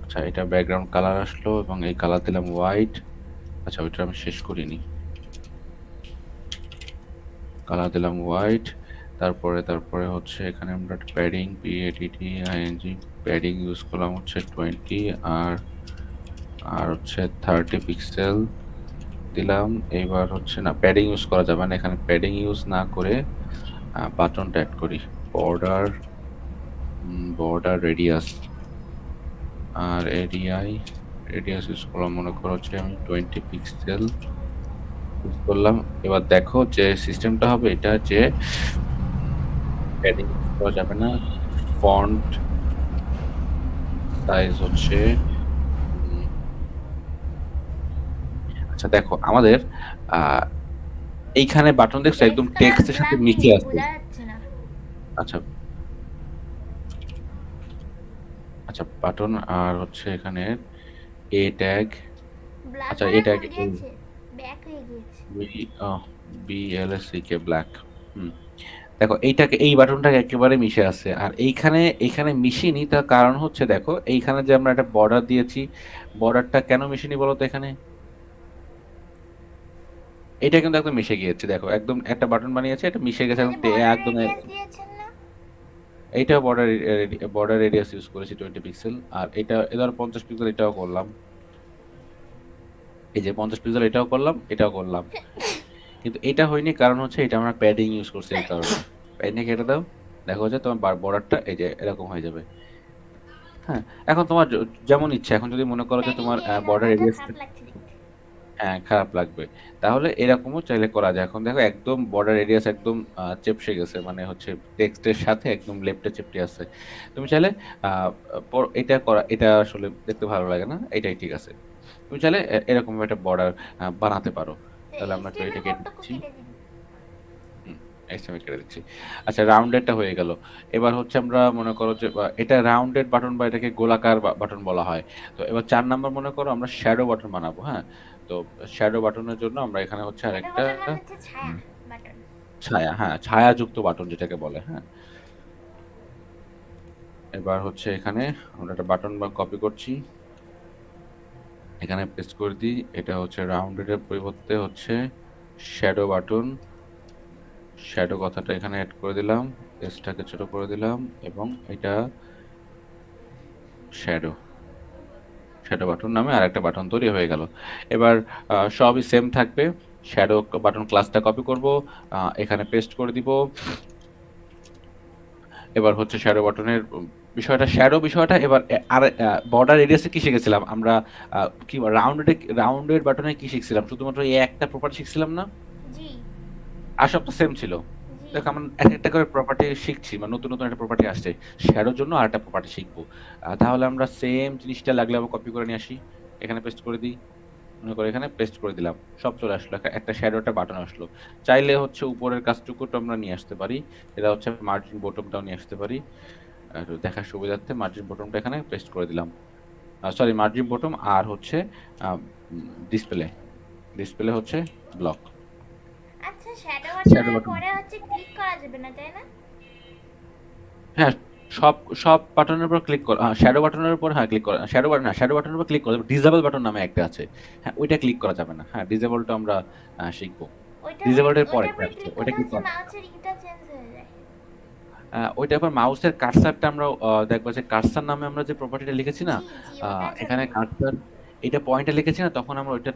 আচ্ছা, এটা ব্যাকগ্রাউন্ড কালার আসলো এবং এই কালার দিলাম হোয়াইট। আচ্ছা ওইটা আমি শেষ করিনি, কালার দিলাম হোয়াইট। তারপরে হচ্ছে এখানে আমরা প্যাডিং PADDING প্যাডিং ইউজ করলাম হচ্ছে 20, আর হচ্ছে 30 পিক্সেল দিলাম। এবার হচ্ছে না, প্যাডিং ইউজ করা যাবে না, এখানে প্যাডিং ইউজ না করে বাটনটা অ্যাড করি, বর্ডার রেডিয়াস, আর রেডিয়াস ইউজ করলাম, মনে করো হচ্ছে আমি 20 পিক্সেল ইউজ করলাম। এবার দেখো যে সিস্টেমটা হবে এটা, যে প্যাডিং ইউজ করা যাবে না, ফন্ট সাইজ হচ্ছে আচ্ছা দেখো আমাদের এইখানে বাটন দেখছো একদম টেক্সট কালার টেক্সটের সাথে ব্ল্যাক মিশে আছে। বোঝা যাচ্ছে না। আচ্ছা, আচ্ছা বাটন আর হচ্ছে এখানে এ ট্যাগ, ব্ল্যাক আচ্ছা এ মানে ট্যাগ কোন গিয়েছে? ব্যাক হয়ে গিয়েছে। BLSCK black. হুম, দেখো এইটাকে, এই বাটনটাকে একেবারে মিশে আছে, আর এইখানে মিশিনি। তার কারণ হচ্ছে দেখো এইখানে যে আমরা একটা বর্ডার দিয়েছি, বর্ডারটা কেন মিশিনি বলো তো এখানে? এটা কিন্তু একদম মিশে গিয়েছে, দেখো একদম একটা বাটন বানিয়েছে, এটা মিশে গেছে ওই এবং যে বর্ডার একদম রেডিয়াস দিয়েছেন না? এইটা বর্ডার রেডিয়াস ইউজ করেছি 20 পিক্সেল। আর এটা এবার 50 পিক্সেল এটাও করলাম, এই যে 50 পিক্সেল এটাও করলাম, এটাও করলাম। কিন্তু এটা হয়নি কারণ হচ্ছে এটা আমরা প্যাডিং ইউজ করছি এই কারণে। প্যাডিং কেটে দাও, দেখো যে তোমার বর্ডারটা এই যে এরকম হয়ে যাবে। হ্যাঁ, এখন তোমার যেমন ইচ্ছা, এখন যদি মনে করো যে প্যাডিং তোমার দিয়ে গেলে বর্ডার আমার তো রেডিয়াস, খারাপ লাগছে দেখতে। হ্যাঁ খারাপ লাগবে, তাহলে এরকমও চাইলে করা যায়। এখন দেখো একদম বর্ডার রেডিয়াস একদম চেপসে গেছে, মানে হচ্ছে টেক্সটের সাথে একদম লেফটে চেপটে আছে। তুমি চাইলে এটা করা, এটা আসলে দেখতে ভালো লাগে না, এটাই ঠিক আছে। তুমি চাইলে এরকম একটা বর্ডার বানাতে পারো। তাহলে আমরা একটু এইচটিএমএল এটা কেটে কোডটুকু দিচ্ছি। কেটে দিন। এক্সট্রা কেটে দিচ্ছি। আচ্ছা, রাউন্ডেডটা হয়ে গেল। এবার হচ্ছে আমরা মনে করো যে এটা রাউন্ডেড বাটন বা এটাকে গোলাকার বাটন বলা হয়। তো এবার ৪ নাম্বার মনে করো আমরা শ্যাডো বাটন বানাবো, হ্যাঁ? তো শ্যাডো বাটনের জন্য আমরা এখানে হচ্ছে শ্যাডো আরেকটা বাটন মানে হচ্ছে ছায়া হুম, বাটন। ছায়া, হ্যাঁ, ছায়াযুক্ত বাটন যেটাকে বলে, হ্যাঁ? এবার হচ্ছে এখানে আমরা একটা বাটন কপি করছি। এখানে পেস্ট করে দিই। এটা হচ্ছে রাউন্ডেড এর পরিবর্তে হচ্ছে শ্যাডো বাটন। শ্যাডো কথাটা এখানে এড করে দিলাম। এসটাকে ছোট করে দিলাম এবং এটা শ্যাডো। শ্যাডো বাটন নামে আরেকটা বাটন তৈরি হয়ে গেল। এবার সবই সেম থাকবে। শ্যাডো বাটন ক্লাসটা কপি করব, এখানে পেস্ট করে দিব। এবার হচ্ছে শ্যাডো বাটনের বিষয়টা এবার আর বর্ডার রেডিয়াসে কি শিখেছিলাম আমরা? কি রাউন্ডেড বাটনে কি শিখছিলাম? শুধুমাত্র এই একটা প্রপার্টি শিখছিলাম না? জি আর সব তো সেম ছিল। জি। দেখো আমরা একটা করে প্রপার্টি শিখছি, মানে নতুন একটা প্রপার্টি আসছে। শ্যাডোর জন্য আরেকটা প্রপার্টি শিখবো। তাহলে আমরা সেম জিনিসটা লাগলে আবার কপি করে নিয়ে আসি। এখানে পেস্ট করে দিই। মনে করো এখানে পেস্ট করে দিলাম, সব চলে আসলো, একটা শ্যাডো একটা বাটন আসলো। চাইলে হচ্ছে উপরের কাজটুকু তো আমরা নিয়ে আসতে পারি, এটা হচ্ছে মার্জিন বটমটাও নিয়ে আসতে পারি। আর দেখার সুবিধার্থে মার্জিন বটমটা এখানে পেস্ট করে দিলাম। সরি, মার্জিন বটম আর হচ্ছে ডিসপ্লে, ডিসপ্লে হচ্ছে ব্লক। আচ্ছা, শ্যাডো শ্যাডো বাটনের বাটন, পরে হচ্ছে ক্লিক করা যাবে না, তাই না? হ্যাঁ, সব সব বাটনের উপর ক্লিক কর, শ্যাডো বাটনের উপর, হ্যাঁ ক্লিক করা, শ্যাডো বাটন না, শ্যাডো বাটনের উপর ক্লিক করা যাবে, ডিসেবল বাটন নামে একটা আছে। হ্যাঁ, ওইটা ক্লিক করা যাবে না। হ্যাঁ, ডিসেবলটা আমরা শিখবো। ডিসেবলড এর পরে ওইটার একটা পরে আছে, ক্লিক ওইটা করলে ক্লিক হচ্ছে করা যাবে না। মাউসের ইটা চেঞ্জ হয়ে যায়। ওইটা আবার মাউসের কার্সারটা আমরা দেখবো যে কার্সার নামে আমরা যে প্রপার্টিটা লিখেছি না, জি জি, ওটা এখানে চলবে। কার্সার, এটা পয়েন্টে লিখেছি না, তখন আমরা ওইটা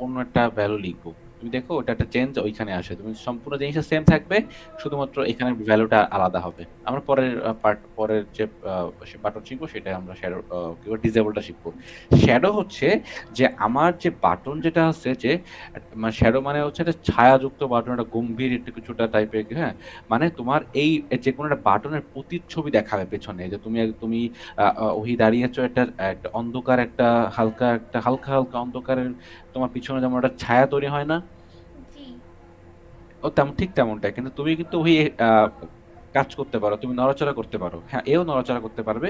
অন্য একটা ভ্যালু লিখবো। তুমি দেখো ওটা একটা চেঞ্জ ওইখানে আসে, তুমি সম্পূর্ণ জিনিসটা সেম থাকবে, শুধুমাত্র এখানে ভ্যালুটা আলাদা হবে। আমরা পরের যে বাটন শিখবো সেটা আমরা শ্যাডো কি ডিসেবলটা শিখবো। শ্যাডো হচ্ছে যে আমার যে বাটন যেটা আছে, যে মানে শ্যাডো মানে হচ্ছে একটা ছায়াযুক্ত বাটন, একটা গম্ভীর একটু কিছুটা টাইপের, হ্যাঁ? মানে তোমার এই যেকোনো একটা বাটনের প্রতিচ্ছবি দেখাবে পেছনে, যে তুমি ওহি দাঁড়িয়েছো একটা একটা অন্ধকার, হালকা অন্ধকারের, তোমার পিছনে যেমন একটা ছায়া তৈরি হয় না? জি। ও তেমন, ঠিক তেমনটাই। কিন্তু তুমি কিন্তু ওই আহ, কাজ করতে পারো, তুমি নড়াচড়া করতে পারো, হ্যাঁ এও নড়াচড়া করতে পারবে।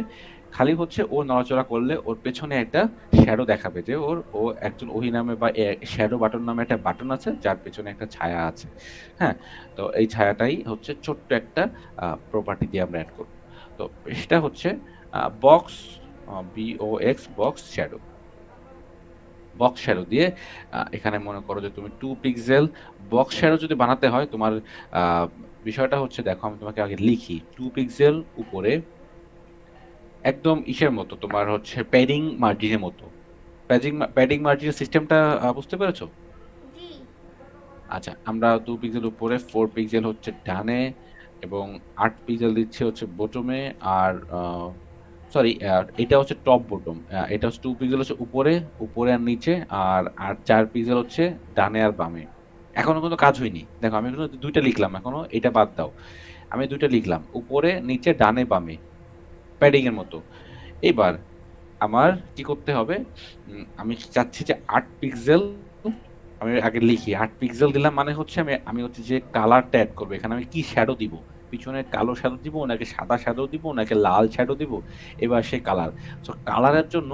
খালি হচ্ছে ও নড়াচড়া করলে ওর পেছনে একটা শ্যাডো দেখাবে, যে ও একজন ওহি নামে বা শ্যাডো বাটন নামে একটা বাটন আছে যার পেছনে একটা ছায়া আছে। হ্যাঁ, তো এই ছায়াটাই হচ্ছে ছোট্ট একটা প্রপার্টি দিয়ে আমরা অ্যাড করবো। তো সেটা হচ্ছে box, box shadow. Box shadow দিয়ে এখানে মনে করো যে তুমি 2 পিক্সেল বক্স শ্যাডো যদি বানাতে হয় তোমার, আহ, বিষয়টা হচ্ছে, দেখো আমি তোমাকে আগে লিখি। 2 পিক্সেল উপরে একদম ইসের মতো, তোমার হচ্ছে প্যাডিং মার্জিনের মতো, প্যাডিং মার্জিনের সিস্টেমটা বুঝতে পেরেছো? জি আচ্ছা, আমরা 2 পিক্সেল উপরে 4 পিক্সেল হচ্ছে ডানে এবং 8 পিক্সেল দিচ্ছি হচ্ছে বোটমে। আর সরি, এটা হচ্ছে টপ বটম। এটা হচ্ছে 2 পিক্সেল হচ্ছে উপরে, উপরে আর নিচে। আর আর 4 পিক্সেল হচ্ছে ডানে আর বামে। এখনো কিন্তু কাজ হয়নি, দেখো আমি কিন্তু দুইটা লিখলাম, এখনো এটা বাদ দাও। আমি দুইটা লিখলাম, উপরে নিচে ডানে বামে, প্যাডিং এর মতো। এবার আমার কি করতে হবে? আমি চাচ্ছি যে 8 পিক্সেল, আমি আগে লিখি 8 পিক্সেল দিলাম, মানে হচ্ছে আমি আমি হচ্ছে যে কালারটা অ্যাড করবো এখানে, আমি কি শ্যাডো দিব? পিছনে কালো শ্যাডো দিব, নাকি সাদা শ্যাডো দিব, নাকি লাল শ্যাডো দিব? এবার সেই কালার, তো কালারের জন্য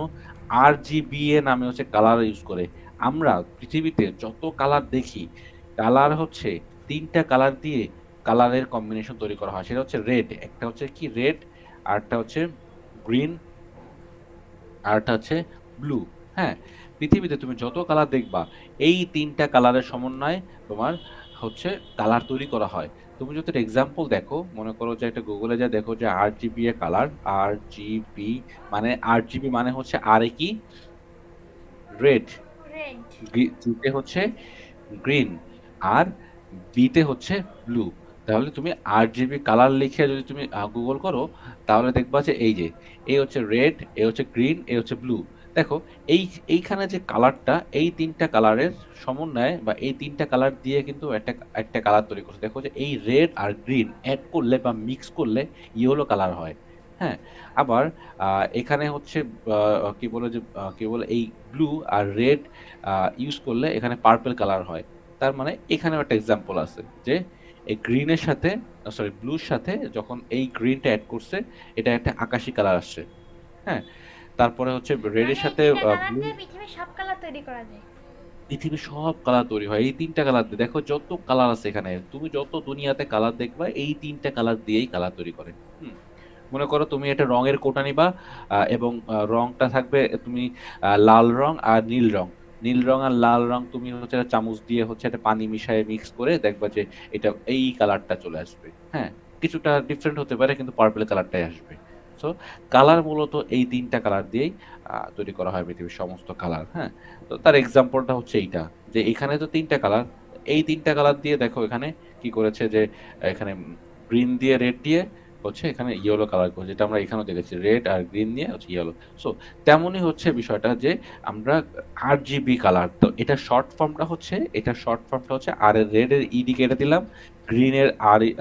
RGBA নামে হচ্ছে কালার ইউজ করে। আমরা পৃথিবীতে যত কালার দেখি, কালার হচ্ছে 3টা কালার দিয়ে কালারের কম্বিনেশন তৈরি করা হয়। সেটা হচ্ছে রেড, একটা হচ্ছে কি রেড, আরেকটা হচ্ছে গ্রিন, আরেকটা হচ্ছে ব্লু। হ্যাঁ, পৃথিবীতে তুমি যত কালার দেখবা এই ৩টা কালারের সমন্বয়ে তোমার হচ্ছে কালার তৈরি করা হয়। তুমি যদি একটা এক্সাম্পল দেখো, মনে করো যে একটা গুগলে যা দেখো যে RGB এ কালার, RGB মানে হচ্ছে আর এ কি? Red, red. জি তে হচ্ছে গ্রিন, আর বি তে হচ্ছে ব্লু। তাহলে তুমি RGB কালার লিখে যদি তুমি গুগল করো, তাহলে দেখবা যে এই যে এ হচ্ছে রেড, এ হচ্ছে গ্রিন, এ হচ্ছে ব্লু। দেখো এই এইখানে যে কালারটা, এই ৩টা কালারের সমন্বয়ে বা এই ৩টা কালার দিয়ে কিন্তু একটা কালার তৈরি করছে। দেখো যে এই রেড আর গ্রিন এড করলে বা মিক্স করলে ইয়েলো কালার হয়। হ্যাঁ? আবার এখানে হচ্ছে কি বলে এই ব্লু আর রেড ইউজ করলে এখানে পার্পল কালার হয়। তার মানে এখানেও একটা এক্সাম্পল আছে যে এই গ্রিনের সাথে সরি ব্লুর সাথে যখন এই গ্রিনটা এড করছে, এটা একটা আকাশী কালার আসছে। হ্যাঁ? তারপরে হচ্ছে রেডের মানে এই সাথে তিনটা কালার ব্লু, দিয়ে পৃথিবীর সব কালার তৈরি করা যায়। পৃথিবীর সব কালার তৈরি হয় এই ৩টা কালার দিয়ে। দেখো যত কালার আছে এখানে, তুমি যত দুনিয়াতে কালার দেখবা এই ৩টা কালার দিয়েই কালার তৈরি করে। হুম? মনে করো তুমি একটা রঙের কোটা নিবা, এবং রংটা থাকবে তুমি লাল রং আর নীল রং। নীল রং আর লাল রং তুমি হচ্ছে একটা চামচ দিয়ে হচ্ছে একটা পানি মিশায়ে মিক্স করে দেখবা যে এটা এই কালারটা চলে আসবে। হ্যাঁ? কিছুটা ডিফারেন্ট হতে পারে কিন্তু পার্পল কালারটাই আসবে। সো কালার মূলত এই ৩টা কালার দিয়েই তৈরি করা হয় পৃথিবীর সমস্ত কালার। হ্যাঁ? তো তার এক্সাম্পলটা হচ্ছে এইটা। যে এখানে তো ৩টা কালার। এই ৩টা কালার দিয়ে দেখো এখানে কি করেছে যে এখানে গ্রিন দিয়ে রেড দিয়ে হচ্ছে এখানে ইয়েলো কালার করে, যেটা আমরা এখানেও দেখেছি রেড আর গ্রিন নিয়ে হচ্ছে ইয়েলো। সো তেমনই হচ্ছে বিষয়টা যে আমরা RGB কালার, তো এটা শর্ট ফর্মটা হচ্ছে আর এর রেড এর ইডি কেটে দিলাম, গ্রিন এর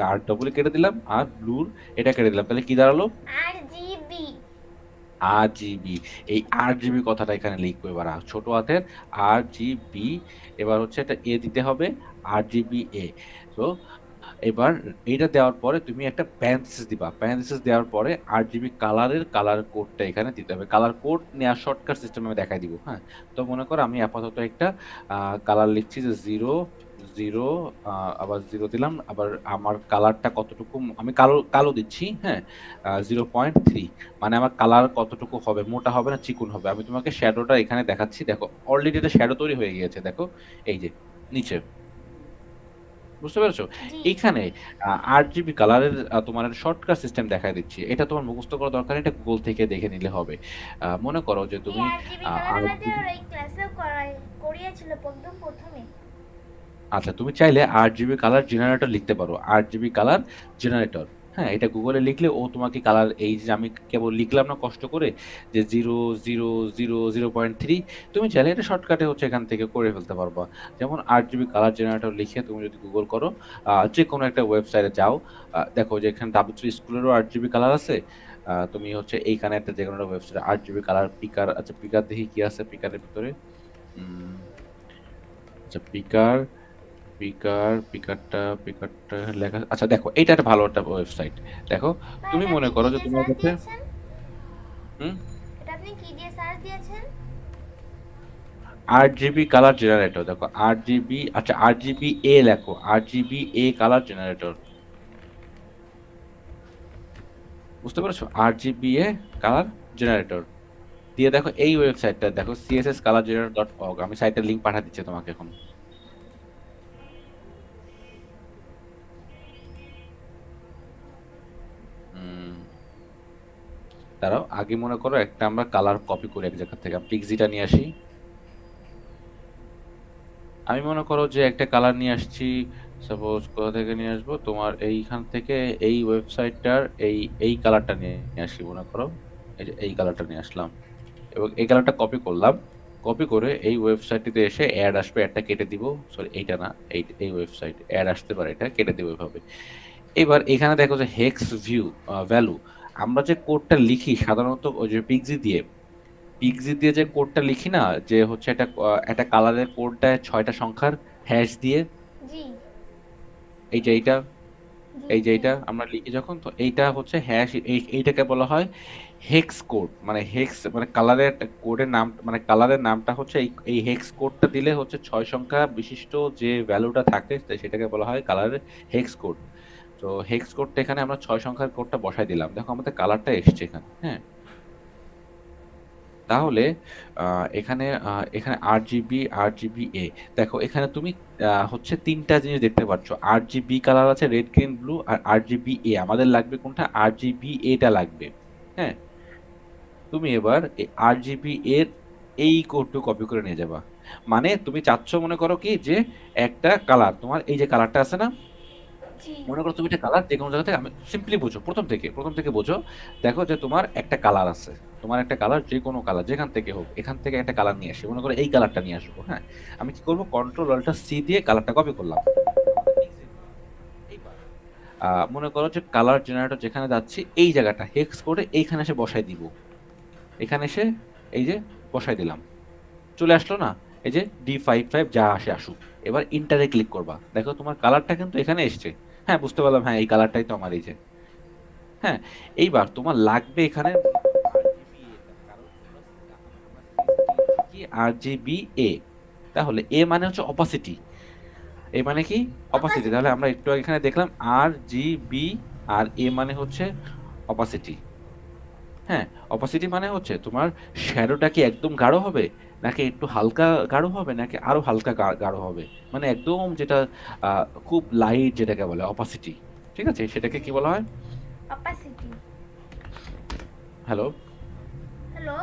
আর ডবল কেটে দিলাম, আর ব্লুর এটা কেটে দিলাম। তাহলে কি দাঁড়ালো? আর জিবি। RGB। এই RGB কথাটা এখানে লিখবো এবার ছোট হাতের RGB। এবার হচ্ছে এটা এ দিতে হবে, RGBA। তো এবার এইটা দেওয়ার পরে তুমি একটা প্যারেনথেসিস দিবা। প্যারেনথেসিস দেওয়ার পরে RGB কালারের কালার কোডটা এখানে দিতে হবে। কালার কোড নেওয়ার শর্টকাট সিস্টেম আমি দেখাই দিব। হ্যাঁ? তো মনে করো আমি আপাতত একটা কালার লিখছি যে 0, 0, আবার 0 দিলাম। আবার আমার কালারটা কতটুকু আমি কালো কালো দিচ্ছি। হ্যাঁ? 0.3 মানে আমার কালার কতটুকু হবে? মোটা হবে না চিকন হবে? আমি তোমাকে শ্যাডোটা এখানে দেখাচ্ছি। দেখো অলরেডি একটা শ্যাডো তৈরি হয়ে গিয়েছে। দেখো এই যে নিচে। বুঝতে পেরেছো? জি। এইখানে RGB কালারের তোমার শর্টকাট সিস্টেম দেখায় দিচ্ছি। এটা তোমার মুখস্থ করার দরকার নেই, এটা গুগল থেকে দেখে নিলে হবে। মনে করো যে এই তুমি আরজিবি কালার আমাদের RGB, ওই ক্লাসেও করিয়েছিল একদম প্রথমে। আচ্ছা তুমি চাইলে RGB কালার জেনারেটর লিখতে পারো। RGB colour generator. হ্যাঁ, এটা গুগলে লিখলে ও তোমাকে কালার, এই যে আমি কেবল লিখলাম না কষ্ট করে যে 0, 0, 0, 0.3, তুমি চাইলে এটা শর্টকাটে হচ্ছে এখান থেকে করে ফেলতে পারবা। যেমন RGB কালার জেনারেটর লিখে তুমি যদি গুগল করো, যেকোনো একটা ওয়েবসাইটে যাও, দেখো যে এখানে W3 স্কুলেরও RGB কালার আছে। তুমি হচ্ছে এইখানে একটা যেকোনো একটা ওয়েবসাইটে RGB কালার পিকার, আচ্ছা পিকার দেখি কি আছে পিকারের ভিতরে। উম আচ্ছা পিকারটা লেখা, আচ্ছা দেখো এইটা একটা ভালো একটা ওয়েবসাইট। দেখো বা তুমি এটা মনে আপনি কি করো যে দিয়ে তোমার সার্চ কাছে দিয়েছেন? হুম এটা আপনি কি দিয়ে সার্চ দিয়েছেন? RGB কালার জেনারেটর, দেখো RGB, আচ্ছা RGBA লেখো, RGBA কালার জেনারেটর। বুঝতে পেরেছো? RGBA কালার জেনারেটর দিয়ে দেখো এই ওয়েবসাইটটা দেখো csscolorgenerator.org। আমি সাইটের লিংক পাঠিয়ে দিচ্ছি তোমাকে এখন। হুম, দাঁড়াও আগে মনে করো একটা আমরা কালার কপি করি এক জায়গা থেকে। পিক্সিটা নিয়ে আসি। আমি মনে করো যে একটা কালার নিয়ে আসছি। সাপোজ কোথা থেকে নিয়ে আসবো, তোমার এইখান থেকে এই ওয়েবসাইটটার এই কালারটা নিয়ে আসি মনে করো। এই যে এই কালারটা নিয়ে আসলাম এবং এই কালারটা কপি করলাম। কপি করে এই ওয়েবসাইটটিতে এসে অ্যাড আসবে, অ্যাডটা কেটে দিব। সরি এইটা না, এই ওয়েবসাইট অ্যাড আসতে পারে, এটা কেটে দিব এভাবে। এবার এখানে দেখো যে হেক্স ভ্যালু, আমরা যে কোডটা লিখি সাধারণত ওই যে পিক্সি দিয়ে যে কোডটা লিখি না, যে হচ্ছে একটা কালারের কোড দেয় 6টা সংখ্যার হ্যাশ দিয়ে। জি। এই যে এইটা, জি এই যে জি। এইটা আমরা লিখি যখন, তো এইটা হচ্ছে হ্যাশ, এইটাকে বলা হয় হেক্স কোড। মানে হেক্স মানে কালারের কোডের নাম, মানে কালারের নামটা হচ্ছে এই হেক্স কোডটা দিলে হচ্ছে 6 সংখ্যা বিশিষ্ট যে ভ্যালুটা থাকে সেটাকে বলা হয় কালারের হেক্স কোড। তো হেক্স কোডটা এখানে আমরা 6 সংখ্যার কোডটা বসাই দিলাম। দেখো আমাদের কালারটা এসছে এখানে। হ্যাঁ, তাহলে এখানে RGB, RGBA দেখো এখানে তুমি হচ্ছে ৩ টা জিনিস দেখতে পাচ্ছ। RGB কালার আছে রেড, গ্রিন, ব্লু আর RGBA আমাদের লাগবে কোনটা? RGBA টা লাগবে। হ্যাঁ? তুমি এবার এই RGB এর এই কোডটুকু কপি করে নিয়ে যাবা। মানে তুমি চাচ্ছ মনে করো কি যে একটা কালার তোমার এই যে কালারটা আছে না? জি মনে করো তুমি একটা কালার যেকোনো জায়গা থেকে আমি সিম্পলি বুঝো প্রথম থেকে বোঝো। দেখো যে তোমার একটা কালার আছে। তোমার একটা কালার যেকোনো কালার যেখান থেকে হোক এখান থেকে একটা কালার নিয়ে আসি। মনে করো এই কালারটা নিয়ে আসবো। হ্যাঁ? আমি কি করব? কন্ট্রোল অল্টার সি দিয়ে কালারটা কপি করলাম। আমাদের pixel গুলো। এইবার মনে করো যে কালার জেনারেটর যেখানে যাচ্ছি এই জায়গাটা হেক্স করে এইখানে এসে বসাই দিব। এখানে এসে এই যে বসাই দিলাম। চলে আসলো না? এই যে D55 যা আসে আসুক। এবার ইন্টারে ক্লিক করবা। দেখো তোমার কালারটা কিন্তু এখানে এসছে। হ্যাঁ, বুঝতে পারলাম। হ্যাঁ, এই কালারটাই তো আমার এই যে। হ্যাঁ, এইবার তোমার লাগবে এখানে RGBA টা। কারণ আমরা সিএসএস লিখছি কি RGBA। তাহলে A মানে হচ্ছে অপাসিটি। A মানে কি? অপাসিটি। অপাসিটি তাহলে আমরা একটু আগে এখানে দেখলাম RGB আর A মানে হচ্ছে অপাসিটি। হ্যাঁ, অপাসিটি মানে হচ্ছে তোমার শ্যাডোটা কি একদম গাঢ় হবে নাকি একটু হালকা গাঢ় হবে নাকি আরো হালকা গাঢ় হবে, মানে একদম যেটা খুব লাইট যেটাকে বলে অপাসিটি। ঠিক আছে, সেটাকে জি কি বলা হয়? অপাসিটি হ্যালো? হ্যালো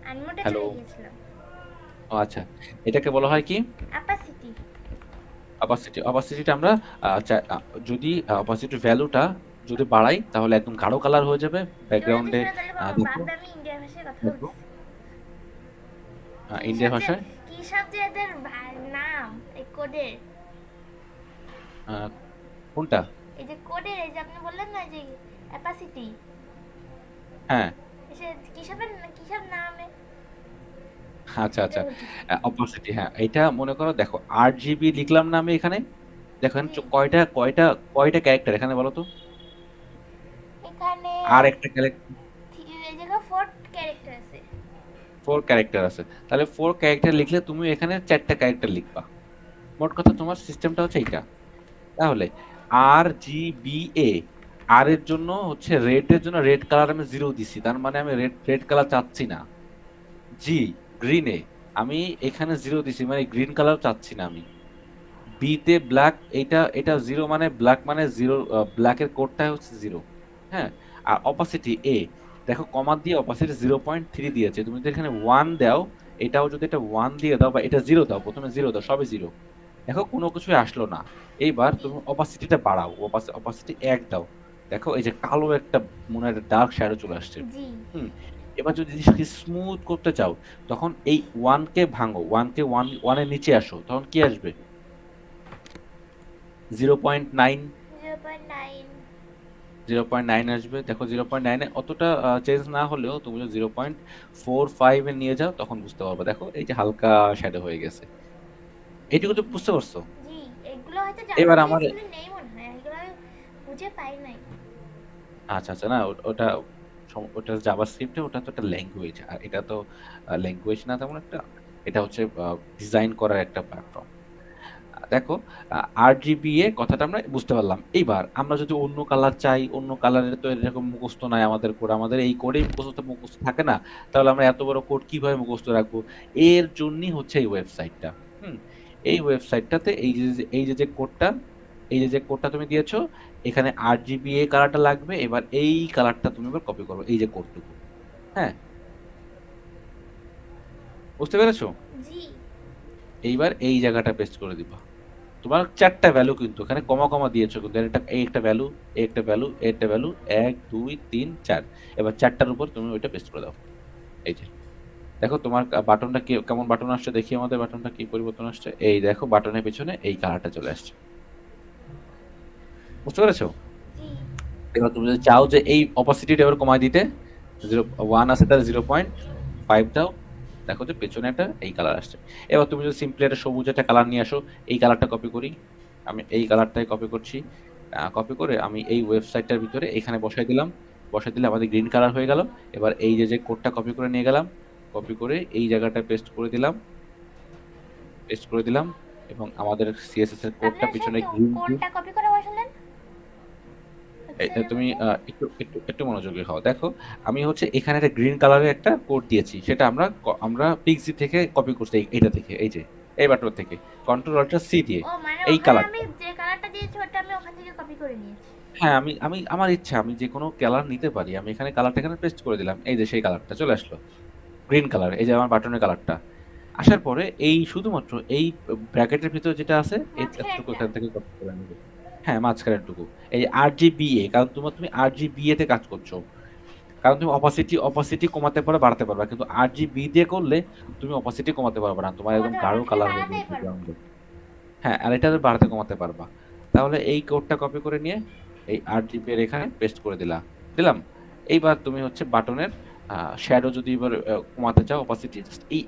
আনমোডে হ্যালো? চলে গিয়েছিলাম ও আচ্ছা, এটাকে বলা হয় কি? অপাসিটি অপাসিটিটা আমরা যদি অপাসিটির ভ্যালুটা যদি বাড়াই তাহলে একদম গাঢ় কালার হয়ে যাবে শোনো তো ব্যাকগ্রাউন্ডে। শোনো তাহলে দেখো বাদ আমি ইন্ডিয়ান ভাষায় কথা দেখো বলছি কি ইন্ডিয়া সব যে ভাষায় কি সব যে এদের নাম এই কোডের আহ, কোনটা? এই যে কোডের এই যে আপনি বললেন না যে অ্যাপাসিটি হ্যাঁ, এসে কি সব নামে আচ্ছা সেটা আচ্ছা। বলছি অপাসিটি, হ্যাঁ, এটা মনে করো দেখো RGB লিখলাম না আমি এখানে। দেখেন জি কয়টা ক্যারেক্টার এখানে বলো তো? এখানে আর একটা ক্যারেক্টার, এই জায়গায় ফোর্থ ক্যারেক্টার আছে 4 ক্যারেক্টার আছে। তাহলে 4 ক্যারেক্টার লিখলে তুমি এখানে 4টা ক্যারেক্টার লিখবা। মোট কথা তোমার সিস্টেমটা হচ্ছে এইটা। তাহলে RGBA, আর এর জন্য হচ্ছে রেড এর জন্য রেড কালার আমি 0 দিছি, তার মানে আমি রেড রেড কালার চাচ্ছি না। জি, গ্রিনে আমি এখানে 0 দিছি, মানে গ্রিন কালার চাচ্ছি না আমি। বি তে ব্ল্যাক, এটা এটা 0 মানে ব্ল্যাক মানে 0, ব্ল্যাকের কোডটা হচ্ছে 0। হ্যাঁ, আর অপাসিটি এ, দেখো কমা দিয়ে অপাসিটি 0.3 দিয়েছে। তুমি যদি এখানে 1 দাও, এটাও যদি এটা 1 দিয়ে দাও বা এটা 0 দাও, প্রথমে 0 দাও, সবই 0। দেখো কোনো কিছুই আসলো না। এইবার জি তুমি অপাসিটিটা বাড়াও, অপাসিটি 1 দাও। দেখো এই যে কালো একটা মনে একটা ডার্ক শ্যাডো চলে আসছে। জি হুম, এবার যদি জিনিসটাকে স্মুথ করতে চাও তখন এই 1 কে ভাঙো, 1 কে 1 এর নিচে আসো, তখন কি আসবে? 0.9। 0.9 0.9 আসবে। দেখো 0.9 এ অতটা চেঞ্জ না হলেও তুমি যদি 0.45 এ নিয়ে যাও তখন বুঝতে পারবে। দেখো এই যে হালকা শ্যাডো হয়ে গেছে। জি এইটুকু তো বুঝতে পারছো? জি এগুলো হয়তো এবার জাভাতে আমার স্কুলে নেই মনে হয় এগুলো আমি খুঁজে পাই নাই আচ্ছা আচ্ছা, না ওটা ওটা জাভাস্ক্রিপ্টে, ওটা তো একটা ল্যাঙ্গুয়েজ আর এটা তো ল্যাঙ্গুয়েজ না তেমন একটা। এটা হচ্ছে ডিজাইন করার একটা প্ল্যাটফর্ম। দেখো RGBA কথাটা আমরা বুঝতে পারলাম। এইবার আমরা যদি অন্য কালার চাই, অন্য কালারের তো এরকম মুখস্থ নাই আমাদের কোড, আমাদের এই কোডেই মুখস্থ থাকে না। তাহলে আমরা এত বড় কোড কিভাবে মুখস্থ রাখবো? এর জন্যই হচ্ছে এই ওয়েবসাইটটা। হুম, এই ওয়েবসাইটটাতে এই যে কোডটা তুমি দিয়েছো, এখানে RGBA কালারটা লাগবে। এবার এই কালারটা তুমি এবার কপি করবে, এই যে কোডটুকু। হ্যাঁ, বুঝতে পেরেছো? জি এইবার এই জায়গাটা পেস্ট করে দিবা। তোমার 4টা ভ্যালু কিন্তু এখানে কমা কমা দিয়েছো কিন্তু এই একটা ভ্যালু, এই একটা ভ্যালু, এই একটা ভ্যালু, 1 2 3 4। এবার 4টার উপর তুমি ওইটা পেস্ট করে দাও। এই যে দেখো তোমার বাটনটা কি কেমন বাটন আসছে, দেখি আমাদের বাটনটা কি পরিবর্তন আসছে। এই দেখো বাটনের পেছনে এই কালারটা চলে আসছে। বুঝতে পেরেছো? জি এবার তুমি যদি চাও যে এই অপাসিটিটা এবার কমায় দিতে, 1 আছে তাহলে 0.5 দাও। দেখো যে পেছনে একটা এই কালার আসছে। এবার তুমি যদি সিম্পলি একটা সবুজ একটা কালার নিয়ে আসো, এই কালারটা কপি করি। আমি এই কালারটাই কপি করছি। কপি করে আমি এই ওয়েবসাইটটার ভিতরে এখানে বসাই দিলাম। বসাই দিলে আমাদের গ্রিন কালার হয়ে গেল। এবার এই যে কোডটা কপি করে নিয়ে গেলাম, কপি করে এই জায়গাটায় পেস্ট করে দিলাম এবং আমাদের সিএসএস এর আপনি কোডটা আসলে পিছনে কি গ্রিন দিয়ে কোনটা কপি করে বসালেন কিসের তুমি মধ্যে? একটু মনোযোগী হও। দেখো, আমি হচ্ছে এখানে একটা গ্রিন কালারের একটা কোড দিয়েছি। সেটা আমরা পিক্সি থেকে কপি করছি এইটা থেকে। এই যে এই বাটন থেকে। কন্ট্রোল অল্টার সি দিয়ে ও মানে এই ওখানে আমি কালারটা। যে কালারটা দিয়েছি ওটা আমি ওখান থেকে কপি করে নিয়েছি। হ্যাঁ, আমি আমি আমার ইচ্ছা আমি যেকোনো কালার নিতে পারি। আমি এখানে কালারটা এখানে পেস্ট করে দিলাম। এই যে সেই কালারটা চলে আসলো। Green colour. এই যে আমার বাটনের কালারটা। আসার পরে এই শুধুমাত্র এই ব্র্যাকেটের ভিতরে যেটা আছে এতটুকু মাঝখানেরটা। এখান থেকে কপি করে নেবে। হ্যাঁ, মাঝখানেরটুকু। এই RGBA কারণ তুমি RGBA তে কাজ করছো। কারণ তুমি অপাসিটি কমাতে পারো, বাড়াতে পারবা। কিন্তু RGB দিয়ে করলে তুমি অপাসিটি কমাতে পারবা না। তোমার ও একদম ধরো গাঢ় ওটাকে কালার হয়ে যাবে বাড়াতেই পারবো। ব্যাকগ্রাউন্ডে। হ্যাঁ, আর এটা বাড়াতে কমাতে পারবা। তাহলে এই কোডটা কপি করে নিয়ে এই RGB এর এখানে পেস্ট করে দিলাম। এইবার তুমি হচ্ছে বাটনের শ্যাডো যদি এবার কমাতে চাও অপাসিটি জাস্ট এই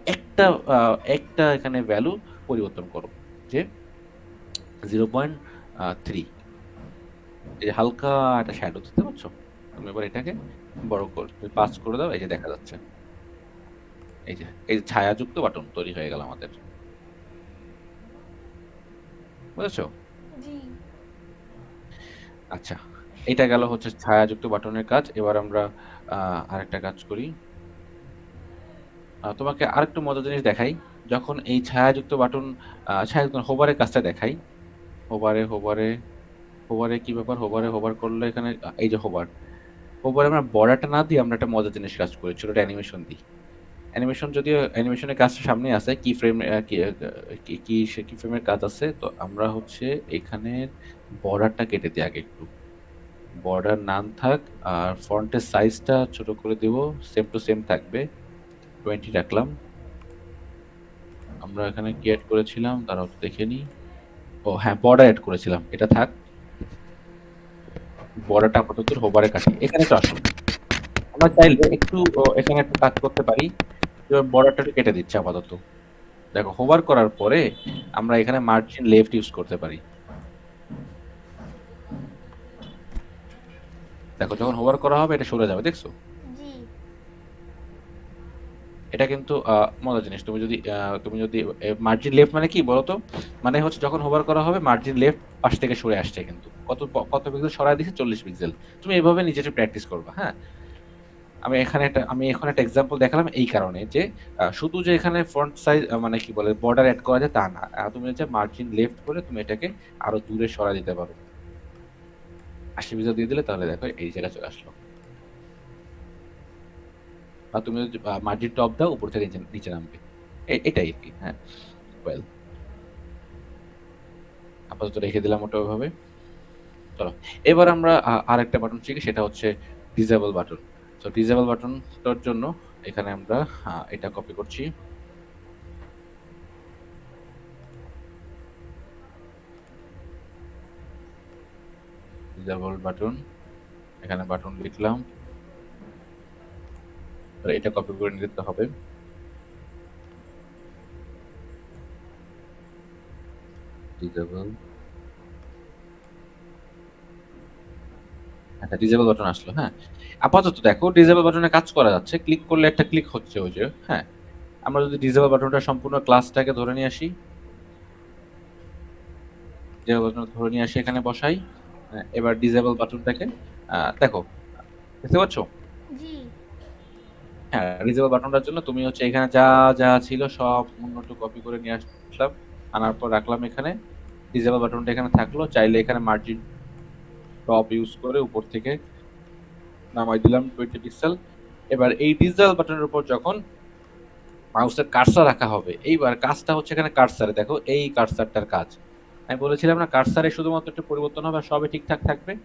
একটা এখানে ভ্যালু পরিবর্তন করো। যে 0.3 এই যে হালকা একটা শ্যাডো দিতে পারছো? তুমি এবার এটাকে বড় করে পাস করে দাও এই যে দেখা যাচ্ছে। এই যে ছায়াযুক্ত বাটন তৈরি হয়ে গেল আমাদের। বুঝেছো? জি। আচ্ছা, এটা গেল হচ্ছে ছায়াযুক্ত বাটনের কাজ। এবার আমরা আরেকটা কাজ করি। তোমাকে আরেকটু মজার জিনিস দেখাই। যখন এই ছায়াযুক্ত বাটন ছায়াযুক্ত হোভারের কাজটা দেখাই। হোভারে কি ব্যাপার? হোভার করলে এখানে এই যে হোভারে আমরা বর্ডারটা না দিয়ে আমরা একটা মজার জিনিস কাজ করি। ছোট একটা অ্যানিমেশন দিই। অ্যানিমেশন যদিও অ্যানিমেশনের কাজটা সামনে আছে। কি ফ্রেম কি ফ্রেমের কাজ আছে। তো আমরা হচ্ছে এখানে বর্ডারটা কেটে দিই আগে একটু। বর্ডার নান থাক আর ফন্টের সাইজটা ছোট করে দিব। সেম টু সেম থাকবে। 20 রাখলাম। আমরা এখানে কি এড করেছিলাম? দাঁড়াও একটু দেখে নিই। ও হ্যাঁ, বর্ডার এড করেছিলাম। এটা থাক। বর্ডারটা আপাতত হোভারে কাটি। এখানে একটু আসো। আমরা চাইলে একটু এখানে একটু কাজ করতে পারি। বর্ডারটা একটু কেটে দিচ্ছি আপাতত। দেখো হোভার করার পরে আমরা এখানে মার্জিন লেফট ইউজ করতে পারি। দেখো যখন হোভার করা হবে এটা সরে যাবে দেখছো? জি। এটা কিন্তু মজার জিনিস। তুমি যদি মার্জিন লেফট মানে কি বলতো? মানে হচ্ছে যখন হোভার করা হবে মার্জিন লেফট পাশ থেকে সরে আসছে কিন্তু। কত পিক্সেল সরায় দিছে? 40 পিক্সেল। তুমি এভাবে নিজে প্র্যাকটিস করবা, হ্যাঁ? আমি এখন একটা এক্সাম্পল দেখালাম এই কারণে যে শুধু যে এখানে ফন্ট সাইজ মানে কি বলে বর্ডার এড করা যায় তা না। তুমি হচ্ছে মার্জিন লেফট করে তুমি এটাকে আরো দূরে সরায় দিতে পারো। 80 পিক্সেল দিয়ে দিলে তাহলে দেখো এই জায়গায় চলে আসলো। বা তুমি যদি মার্জিন টপ দাও উপর থেকে নিচে নিচে নামবে। এটাই আরকি। হ্যাঁ, ওয়েল আপাতত রেখে দিলাম ওটা ওইভাবে। চলো। এবার আমরা আরেকটা বাটন শিখি সেটা হচ্ছে ডিসেবল বাটন। সো ডিসেবল বাটনটার জন্য এখানে আমরা এটা কপি করছি। Disable button. এখানে বাটন লিখলাম। তো এটা কপি করে নিতে হবে। ডিসেবল। আচ্ছা ডিসেবল বাটন আসলো, হ্যাঁ। আপাতত দেখো ডিসেবল বাটনে কাজ করা যাচ্ছে। ক্লিক করলে একটা ক্লিক হচ্ছে ওই যে, হ্যাঁ। আমরা যদি ডিসেবল বাটনটা সম্পূর্ণ ক্লাসটাকে ধরে নিয়ে আসি, ডিসেবল বাটন ধরে নিয়ে আসি এখানে বসাই। এবার ডিসেবল বাটনটাকে দেখো দেখতে পাচ্ছ? জি। হ্যাঁ, ডিসেবল বাটনটার জন্য তুমি হচ্ছে এখানে যা যা ছিল সব সম্পূর্ণ কপি করে নিয়ে আসলাম। আনার পর রাখলাম এখানে। ডিসেবল বাটনটা এখানে থাকলো। চাইলে এখানে মার্জিন টপ ইউজ করে উপর থেকে নামাই দিলাম 20 পিক্সেল। এবার এই ডিসেবল বাটনের উপর যখন মাউসের কার্সার রাখা হবে, এইবার কাজটা হচ্ছে এখানে কার্সারে দেখো এই কার্সারটার কাজ। আমি বলেছিলাম না কার্সারে শুধুমাত্র একটু পরিবর্তন হবে আর সবই ঠিকঠাক থাকবে। জি।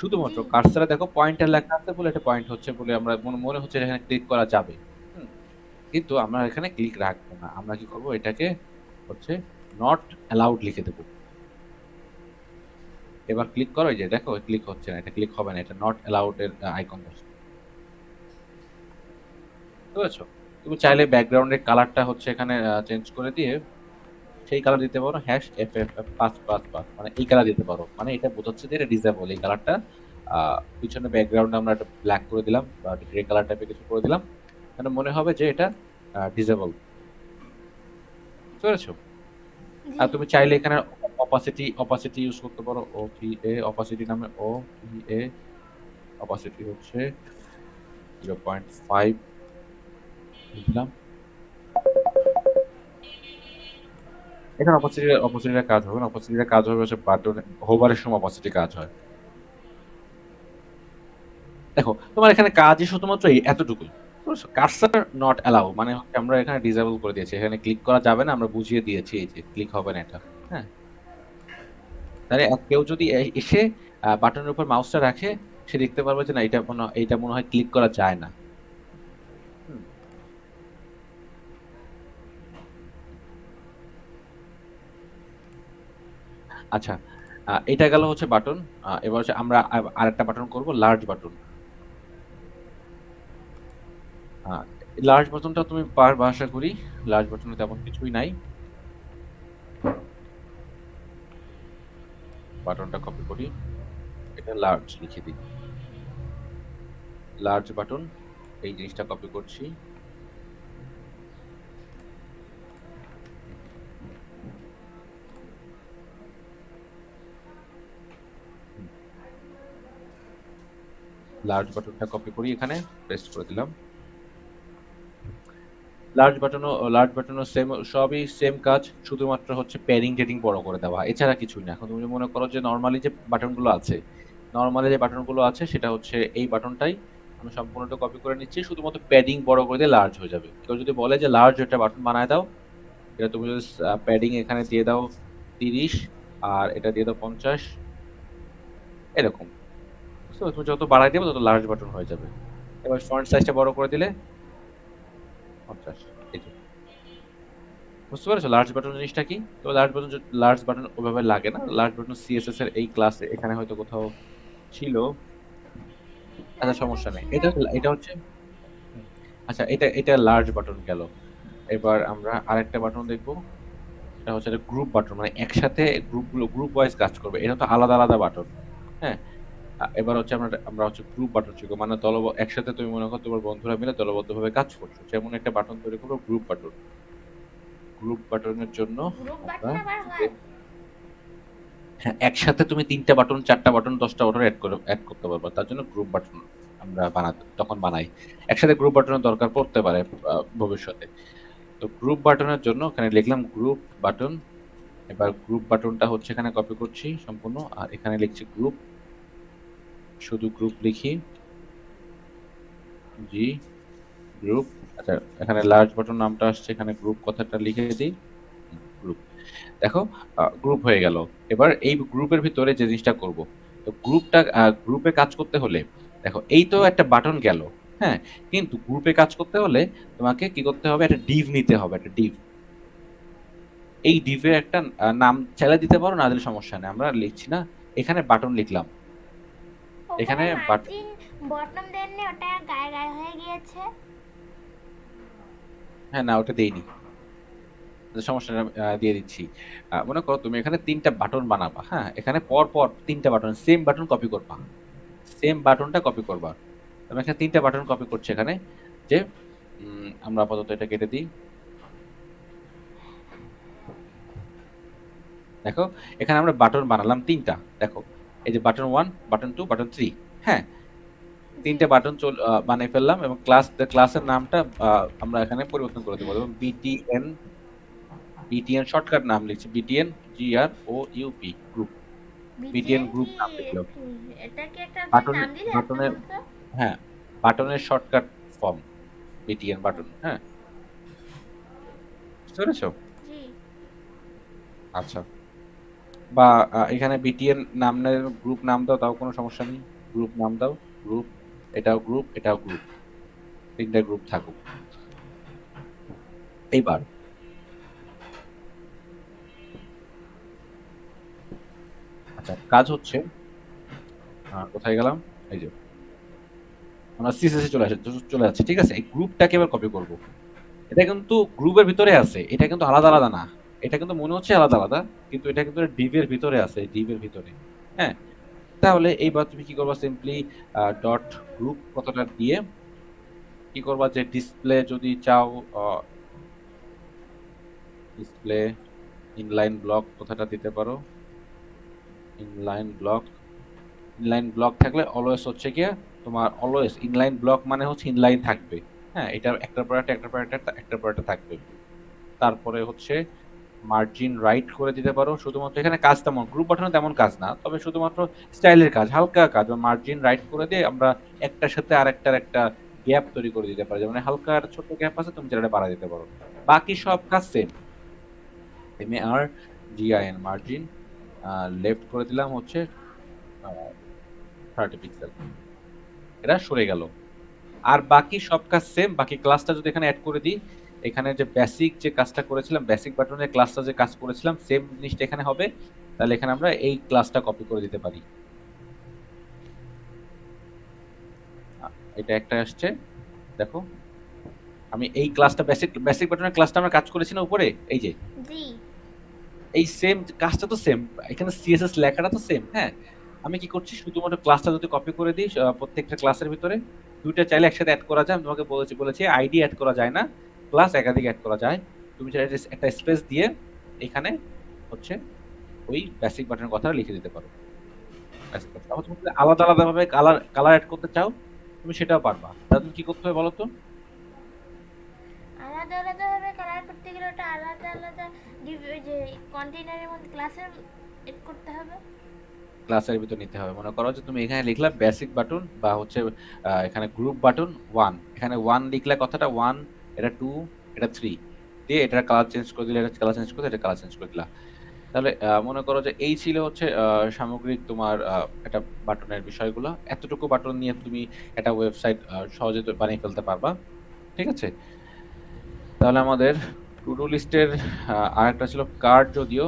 শুধুমাত্র কার্সারে দেখো পয়েন্টার লেখা আছে বলে এটা পয়েন্ট হচ্ছে বলে আমরা মনে হচ্ছে এখানে ক্লিক করা যাবে। হুম। কিন্তু আমরা এখানে ক্লিক রাখবো না। আমরা কি করব? এটাকে হচ্ছে নট অ্যালাউড লিখে দেব। এবার ক্লিক করো এই যে দেখো ক্লিক হচ্ছে না। এটা ক্লিক হবে না। এটা নট অ্যালাউড এর আইকন বসে। বুঝতে পেরেছো? তুমি চাইলে ব্যাকগ্রাউন্ডের কালারটা হচ্ছে এখানে চেঞ্জ করে দিয়ে সেই কালার দিতে পারো #FF555 মানে এই কালার দিতে পারো। মানে এটা বোঝাচ্ছে যে এটা ডিসেবল এই কালারটা। পিছনে ব্যাকগ্রাউন্ডে আমরা একটা ব্ল্যাক করে দিলাম বা গ্রে কালার টাইপের কিছু করে দিলাম। মানে মনে হবে যে এটা ডিসেবল। বুঝতে পেরেছো? জি। আর তুমি চাইলে এখানে অপাসিটি ইউজ করতে পারো, OPA অপাসিটি নামে, OPA অপাসিটি হচ্ছে 0.5 দিলাম। এখানে অপাসিটির কাজ হবে না, অপাসিটির কাজ হবে হচ্ছে বাটন হোভারের সময় অপাসিটি কাজ হয়। দেখো তোমার এখানে কাজই শুধুমাত্র এতটুকুই, কার্সার নট অ্যালাউ মানে হচ্ছে আমরা এখানে ডিসেবল করে দিয়েছি, এখানে ক্লিক করা যাবে না, আমরা বুঝিয়ে দিয়েছি এই যে ক্লিক হবে না এটা। হ্যাঁ, তাহলে কেউ যদি এসে বাটনের উপর মাউসটা রাখে, সে দেখতে পারবে যে না এটা মনে হয় ক্লিক করা যায় না। হুম, আচ্ছা, এটা গেল হচ্ছে বাটন। এবার হচ্ছে আমরা আরেকটা বাটন করব, লার্জ বাটন। লার্জ বাটনটা তুমি পারবা আশা করি, লার্জ বাটনে তেমন কিছুই নাই। বাটনটা কপি করি, এটা লার্জ লিখে দিই, লার্জ বাটন, এই জিনিসটা কপি করছি। লার্জ বাটনটা কপি করি, এখানে পেস্ট করে দিলাম। লার্জ বাটনও সেম, সবই সেম কাজ, শুধুমাত্র হচ্ছে প্যাডিং টেডিং বড় করে দেওয়া, এছাড়া কিছুই না। এখন তুমি মনে করো যে নর্মালি যে বাটনগুলো আছে সেটা হচ্ছে এই বাটনটাই আমি সম্পূর্ণটা কপি করে নিচ্ছি, শুধুমাত্র প্যাডিং বড় করে দিয়ে লার্জ হয়ে যাবে। কেউ যদি বলে যে লার্জ একটা বাটন বানায় দাও, এটা তুমি যদি প্যাডিং এখানে দিয়ে দাও 30, আর এটা দিয়ে দাও 50, এরকম। বুঝতে পারছো? তুমি যত বাড়াই দেবে তত লার্জ বাটন হয়ে যাবে। এবার ফন্ট সাইজটা বড় করে দিলে 50, এই যে। বুঝতে পেরেছো লার্জ বাটন জিনিসটা কি? তো লার্জ বাটন ওভাবে লাগে না, লার্জ বাটন সিএসএস এর এই ক্লাসে এখানে হয়তো কোথাও ছিল। আচ্ছা, আমি সমস্যা নেই, দেখছি না এটা তো। এটা হচ্ছে হুম, আচ্ছা, এটা লার্জ বাটন গেল। এবার আমরা আরেকটা বাটন দেখবো, এটা হচ্ছে গ্রুপ বাটন, মানে একসাথে গ্রুপ ওয়াইজ কাজ করবে, এটা তো আলাদা আলাদা বাটন। হ্যাঁ, এবার হচ্ছে আমরা হচ্ছে গ্রুপ বাটন শিখবো, মানে একসাথে তুমি মনে করো তোমার বন্ধুরা মিলে দলবদ্ধভাবে কাজ করছো, যেমন একটা বাটন তৈরি করবো গ্রুপ বাটন। গ্রুপ বাটনের জন্য গ্রুপ আমরা বাটন আবার যে হয়? হ্যাঁ, একসাথে তুমি 3টা বাটন 4টা বাটন 10টা বাটন অ্যাড করতে পারবা, তার জন্য গ্রুপ বাটন আমরা তখন বানাই। একসাথে গ্রুপ বাটনের দরকার পড়তে পারে ভবিষ্যতে। তো গ্রুপ বাটনের জন্য এখানে লিখলাম গ্রুপ বাটন। এবার গ্রুপ বাটনটা হচ্ছে এখানে কপি করছি সম্পূর্ণ, আর এখানে লিখছি গ্রুপ, শুধু গ্রুপ লিখি, জি গ্রুপ। আচ্ছা, এখানে লার্জ বাটন নামটা আসছে, এখানে গ্রুপ কথাটা লিখে দিই, গ্রুপ। দেখো গ্রুপ হয়ে গেল। এবার এই গ্রুপের ভিতরে যে জিনিসটা করব, তো গ্রুপে কাজ করতে হলে, দেখো এই তো একটা বাটন গেল। হ্যাঁ, কিন্তু গ্রুপে কাজ করতে হলে তোমাকে কি করতে হবে, একটা ডিভ নিতে হবে, একটা ডিভ। এই ডিভের একটা নাম চাইলে দিতে পারো, না দিলে সমস্যা নেই, আমরা লিখছি না। এখানে বাটন লিখলাম, ওখানে এখানে বাটন। মার্জিন বটম দেননি, ওটা গায়ে গায়ে হয়ে গিয়েছে। হ্যাঁ, না ওটা দেইনি, সমস্যা নেই, আমি, দিয়ে দিচ্ছি। মনে করো তুমি এখানে 3টা বাটন বানাবা, হ্যাঁ, এখানে পর পর 3টা বাটন, সেম বাটন কপি করবা, সেম বাটনটা কপি করবা। আমি এখানে 3টা বাটন কপি করছি এখানে, যে আমরা আপাতত এটা কেটে দিই। দেখো এখানে আমরা বাটন বানালাম 3টা, দেখো এই যে বাটন 1, বাটন 2, বাটন 3। হ্যাঁ, জি। 3টে বাটন বানিয়ে ফেললাম, এবং ক্লাসের নামটা আমরা এখানে পরিবর্তন করে দেবো, এবং বিটিএন শর্টকাট নাম লিখছি, BTN GROUP group, BTN BTN group কি? নাম লিখলাম। এটা কি একটা বাটনে নাম দিলে একটা বাটনের মাত্র? হ্যাঁ, বাটনের শর্টকাট ফর্ম, বিটিএন বাটন। হ্যাঁ, বুঝতে পেরেছো? জি। আচ্ছা, বা এখানে বিটিএন নামের গ্রুপ নাম দাও, তাও কোনো সমস্যা নেই, গ্রুপ নাম দাও, গ্রুপ, এটাও গ্রুপ, এটাও গ্রুপ, 3টা গ্রুপ থাকুক। এইবার আচ্ছা, কাজ হচ্ছে কোথায় গেলাম, এই যে আমরা সিএসএস চলে যাচ্ছে, ঠিক আছে। এই গ্রুপটাকে এবার কপি করব, এটা কিন্তু গ্রুপের ভিতরে আছে, এটা কিন্তু আলাদা আলাদা না। এটা কিন্তু মনে হচ্ছে আলাদা আলাদা, কিন্তু এটা কিন্তু ডিভের ভিতরে আছে, ডিভের ভিতরে। হ্যাঁ, তাহলে এইবার তুমি কি করবা, সিম্পলি ডট গ্রুপ কথাটা দিয়ে কি করবা, যে ডিসপ্লে যদি চাও, ডিসপ্লে ইনলাইন ব্লক কথাটা দিতে পারো। ইনলাইন ব্লক, ইনলাইন ব্লক থাকলে অলওয়েজ হচ্ছে গিয়ে তোমার অলওয়েজ ইনলাইন ব্লক মানে হচ্ছে ইনলাইন থাকবে। হ্যাঁ, এটা একটার পর একটা একটার পর একটা একটার পর একটা থাকবে। তারপরে হচ্ছে মার্জিন রাইট করে দিতে পারো। শুধুমাত্র এখানে কাজ তেমন গ্রুপ বাটনে তেমন কাজ না, তবে শুধুমাত্র স্টাইলের কাজ, হালকা কাজ। মার্জিন রাইট করে দিয়ে আমরা একটার সাথে আরেকটার একটা গ্যাপ তৈরি করে দিতে পারি, যেমন হালকা একটা ছোট গ্যাপ আছে, তুমি যেটা বাড়া দিতে পারো। বাকি সব কাজ সেম। MARGIN মার্জিন লেফট করে দিলাম হচ্ছে 30 পিক্সেল, এটা সরে গেল। আর বাকি সব কাজ সেম। বাকি ক্লাসটা যদি এখানে অ্যাড করে দিই, এখানে যে বেসিক যে কাজটা করেছিলাম, বেসিক বাটনের ক্লাসটা যে কাজ করেছিলাম, সেম জিনিসটা এখানে হবে। তাহলে এখানে আমরা এই ক্লাসটা কপি করে দিতে পারি। এটা একটা আসছে, দেখো আমি এই ক্লাসটা বেসিক বেসিক বাটনের ক্লাসটা আমরা কাজ করেছি না উপরে, এই যে জি। এই সেম কাজটা তো সেম, এখানে সিএসএস লেখাটা তো সেম। হ্যাঁ, আমি কি করছি, শুধুমাত্র ক্লাসটা যদি কপি করে দিই প্রত্যেকটা ক্লাসের ভিতরে দুইটা চাইলে একসাথে অ্যাড করা যায়। আমি তোমাকে বলেছি আইডি অ্যাড করা যায় না, ক্লাস একাধিক অ্যাড করা যায়। তুমি চাইলে একটা স্পেস দিয়ে এখানে হচ্ছে ওই বেসিক বাটনের কথা লিখে দিতে পারো। বেসিক বাটন আবার তুমি যদি আলাদা আলাদা ভাবে কালার কালার অ্যাড করতে চাও, তুমি সেটাও পারবা। তাহলে তুমি কি করতে হবে বলো তো? আলাদা আলাদা ভাবে কালার করতে গেলে ওটা আলাদা আলাদা ওই যে কন্টেইনারের মধ্যে ক্লাসের এড করতে হবে। ক্লাসের ভিতর নিতে হবে। মনে করো যে তুমি এখানে লিখলা বেসিক বাটন বা হচ্ছে এখানে গ্রুপ বাটন 1, এখানে 1 লিখলা, কথাটা 1, এটা 2, এটা 3 দিয়ে এটার কালার চেঞ্জ করে দিলে, এটা কালার চেঞ্জ করে এটা কালার চেঞ্জ করে দিলা। তাহলে মনে করো যে এই ছিল হচ্ছে সামগ্রিক তোমার একটা বাটনের বিষয়গুলো। এতটুকু বাটন নিয়ে তুমি একটা ওয়েবসাইট সহজে তো বানিয়ে ফেলতে পারবা। ঠিক আছে, তাহলে আমাদের টু ডু লিস্টের আরেকটা ছিল কার্ড, যদিও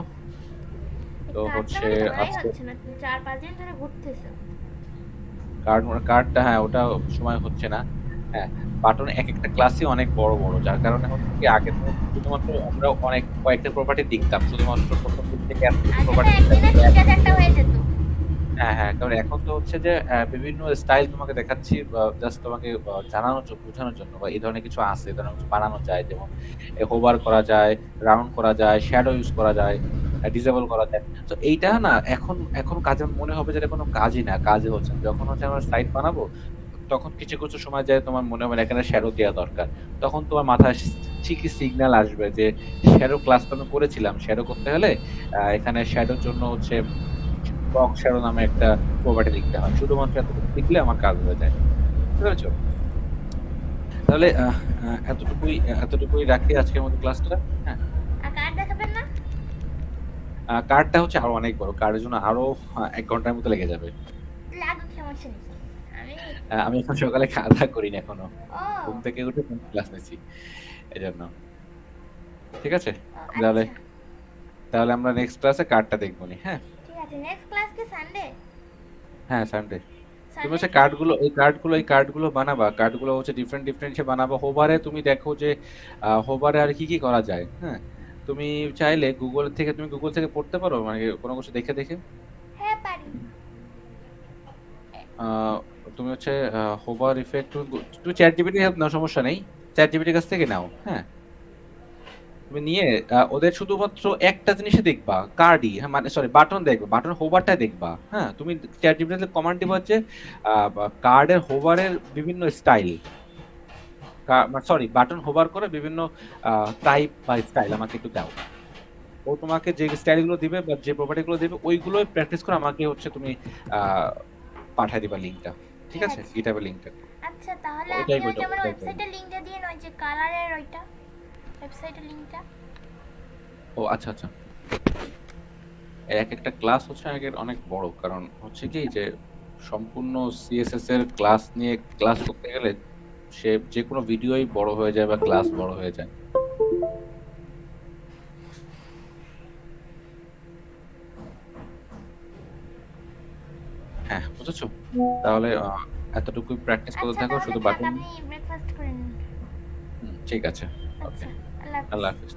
এই তো কার্ডটা হচ্ছে মানে ধরাই আজকে হচ্ছে না, তুমি 4-5 দিন ধরে ঘুরতেছো। কার্ডটা, হ্যাঁ ওটা সময় হচ্ছে না। হ্যাঁ, বাটন এক একটা ক্লাসই অনেক বড় বড়, যার কারণে হচ্ছে কি আগে তো শুধুমাত্র আমরা অনেক কয়েকটা প্রপার্টি দেখতাম, শুধুমাত্র প্রথম দিক থেকে এতটুকু আগে তো প্রপার্টি দেখতাম। একদিনে 3টা 4টা হয়ে যেত। হ্যাঁ হ্যাঁ, কারণ এখন তো হচ্ছে যে বিভিন্ন স্টাইল তোমাকে দেখাচ্ছি জাস্ট তোমাকে জানানোর জন্য, বোঝানোর জন্য, বা এই ধরনের কিছু আছে, এই ধরনের কিছু বানানো যায়। যেমন হোভার করা যায়, রাউন্ড করা যায়, শ্যাডো ইউজ করা যায়, ডিসেবল করা যায়। তো এইটা না এখন এখন কাজে মনে হবে যে এটা কোনো কাজই না, কাজই হচ্ছে না। যখন হচ্ছে আমরা সাইট বানাবো, তখন কিছু কিছু সময় যায় তোমার মনে হবে এখানে শ্যাডো দেওয়া দরকার। তখন তোমার মাথায় ঠিকই সিগন্যাল আসবে যে শ্যাডো ক্লাস তো আমি করেছিলাম, শ্যাডো করতে হলে এখানে শ্যাডোর জন্য হচ্ছে বক্স শ্যাডো নামে একটা প্রপার্টি লিখতে হয়। শুধুমাত্র এতটুকু লিখলে আমার কাজ হয়ে যায়। বুঝতে পেরেছো? তাহলে এতটুকুই রাখি আজকের মতো ক্লাসটা। হ্যাঁ, আর কার্ড দেখাবেন না? কার্ডটা হচ্ছে আরো অনেক বড়, কার্ডের জন্য আরো 1 ঘন্টার মতো লেগে যাবে। লাগুক, সমস্যা নেই। আমি আমি এখন সকালে খাওয়া দাওয়া করিনি এখনো, ঘুম ও থেকে উঠে ক্লাস নিচ্ছি এই জন্য। ঠিক আছে, ও তাহলে আচ্ছা, তাহলে আমরা নেক্সট ক্লাসে কার্ডটা দেখবো নি। হ্যাঁ ঠিক আছে। নেক্সট ক্লাস কি সানডে? হ্যাঁ, সানডে। তুমি সানডে হচ্ছে কার্ডগুলো বানাবা, কার্ডগুলো হচ্ছে ডিফারেন্ট ডিফারেন্ট বানাবা। হোভারে তুমি দেখো যে হোভারে আর কি কি করা যায়। হ্যাঁ, তুমি চাইলে গুগল থেকে পড়তে পারো, মানে কোনো কিছু দেখে দেখে। হ্যাঁ পারি। আহ, তুমি হচ্ছে হোভার ইফেক্ট, তুমি চ্যাট জিপিটি হেল্প নাও, সমস্যা নেই, চ্যাট জিপিটির কাছ থেকে নাও। হ্যাঁ, তুমি নিয়ে ওদের শুধুমাত্র একটা জিনিসই দেখবা, কার্ডই, হ্যাঁ মানে সরি বাটন দেখবা, বাটন হোভারটা দেখবা। হ্যাঁ, তুমি চ্যাট জিপিটিতে কমান্ড দিবা হচ্ছে কার্ডের হোভারের বিভিন্ন স্টাইল, সরি বাটন হোভার করে বিভিন্ন টাইপ বা স্টাইল আমাকে একটু দাও। ও তোমাকে যে স্টাইল গুলো দিবে বা যে প্রপার্টি গুলো দিবে ওইগুলোই প্র্যাকটিস করে আমাকে হচ্ছে তুমি আহ পাঠাই দিবা লিঙ্কটা। ঠিক ঠিক আছে, আছে। গিটহাবের লিঙ্কটা। আচ্ছা, তাহলে আপনি ওইটাই ওইটা বলতে আমার ওইটাই বলতে। ওয়েবসাইটের লিংকটা দিয়ে নয় যে কালারের ওইটা ওয়েবসাইটের লিংকটা। ও আচ্ছা আচ্ছা, এক একটা ক্লাস হচ্ছে অনেক বড়, কারণ হচ্ছে কি যে সম্পূর্ণ সিএসএস এর ক্লাস নিয়ে ক্লাস করতে গেলে সে যে কোনো ভিডিওই বড় হয়ে যায় বা ক্লাস বড় হয়ে যায়। হ্যাঁ, বুঝেছো? তাহলে এতটুকুই প্র্যাকটিস করতে আচ্ছা থাকো, তাহলে শুধু থাক, বাটন। আপনি ব্রেকফাস্ট করে নিন। ঠিক আছে, ওকে, আচ্ছা, আল্লাহ হাফেজ। আল্লাহ হাফিজ।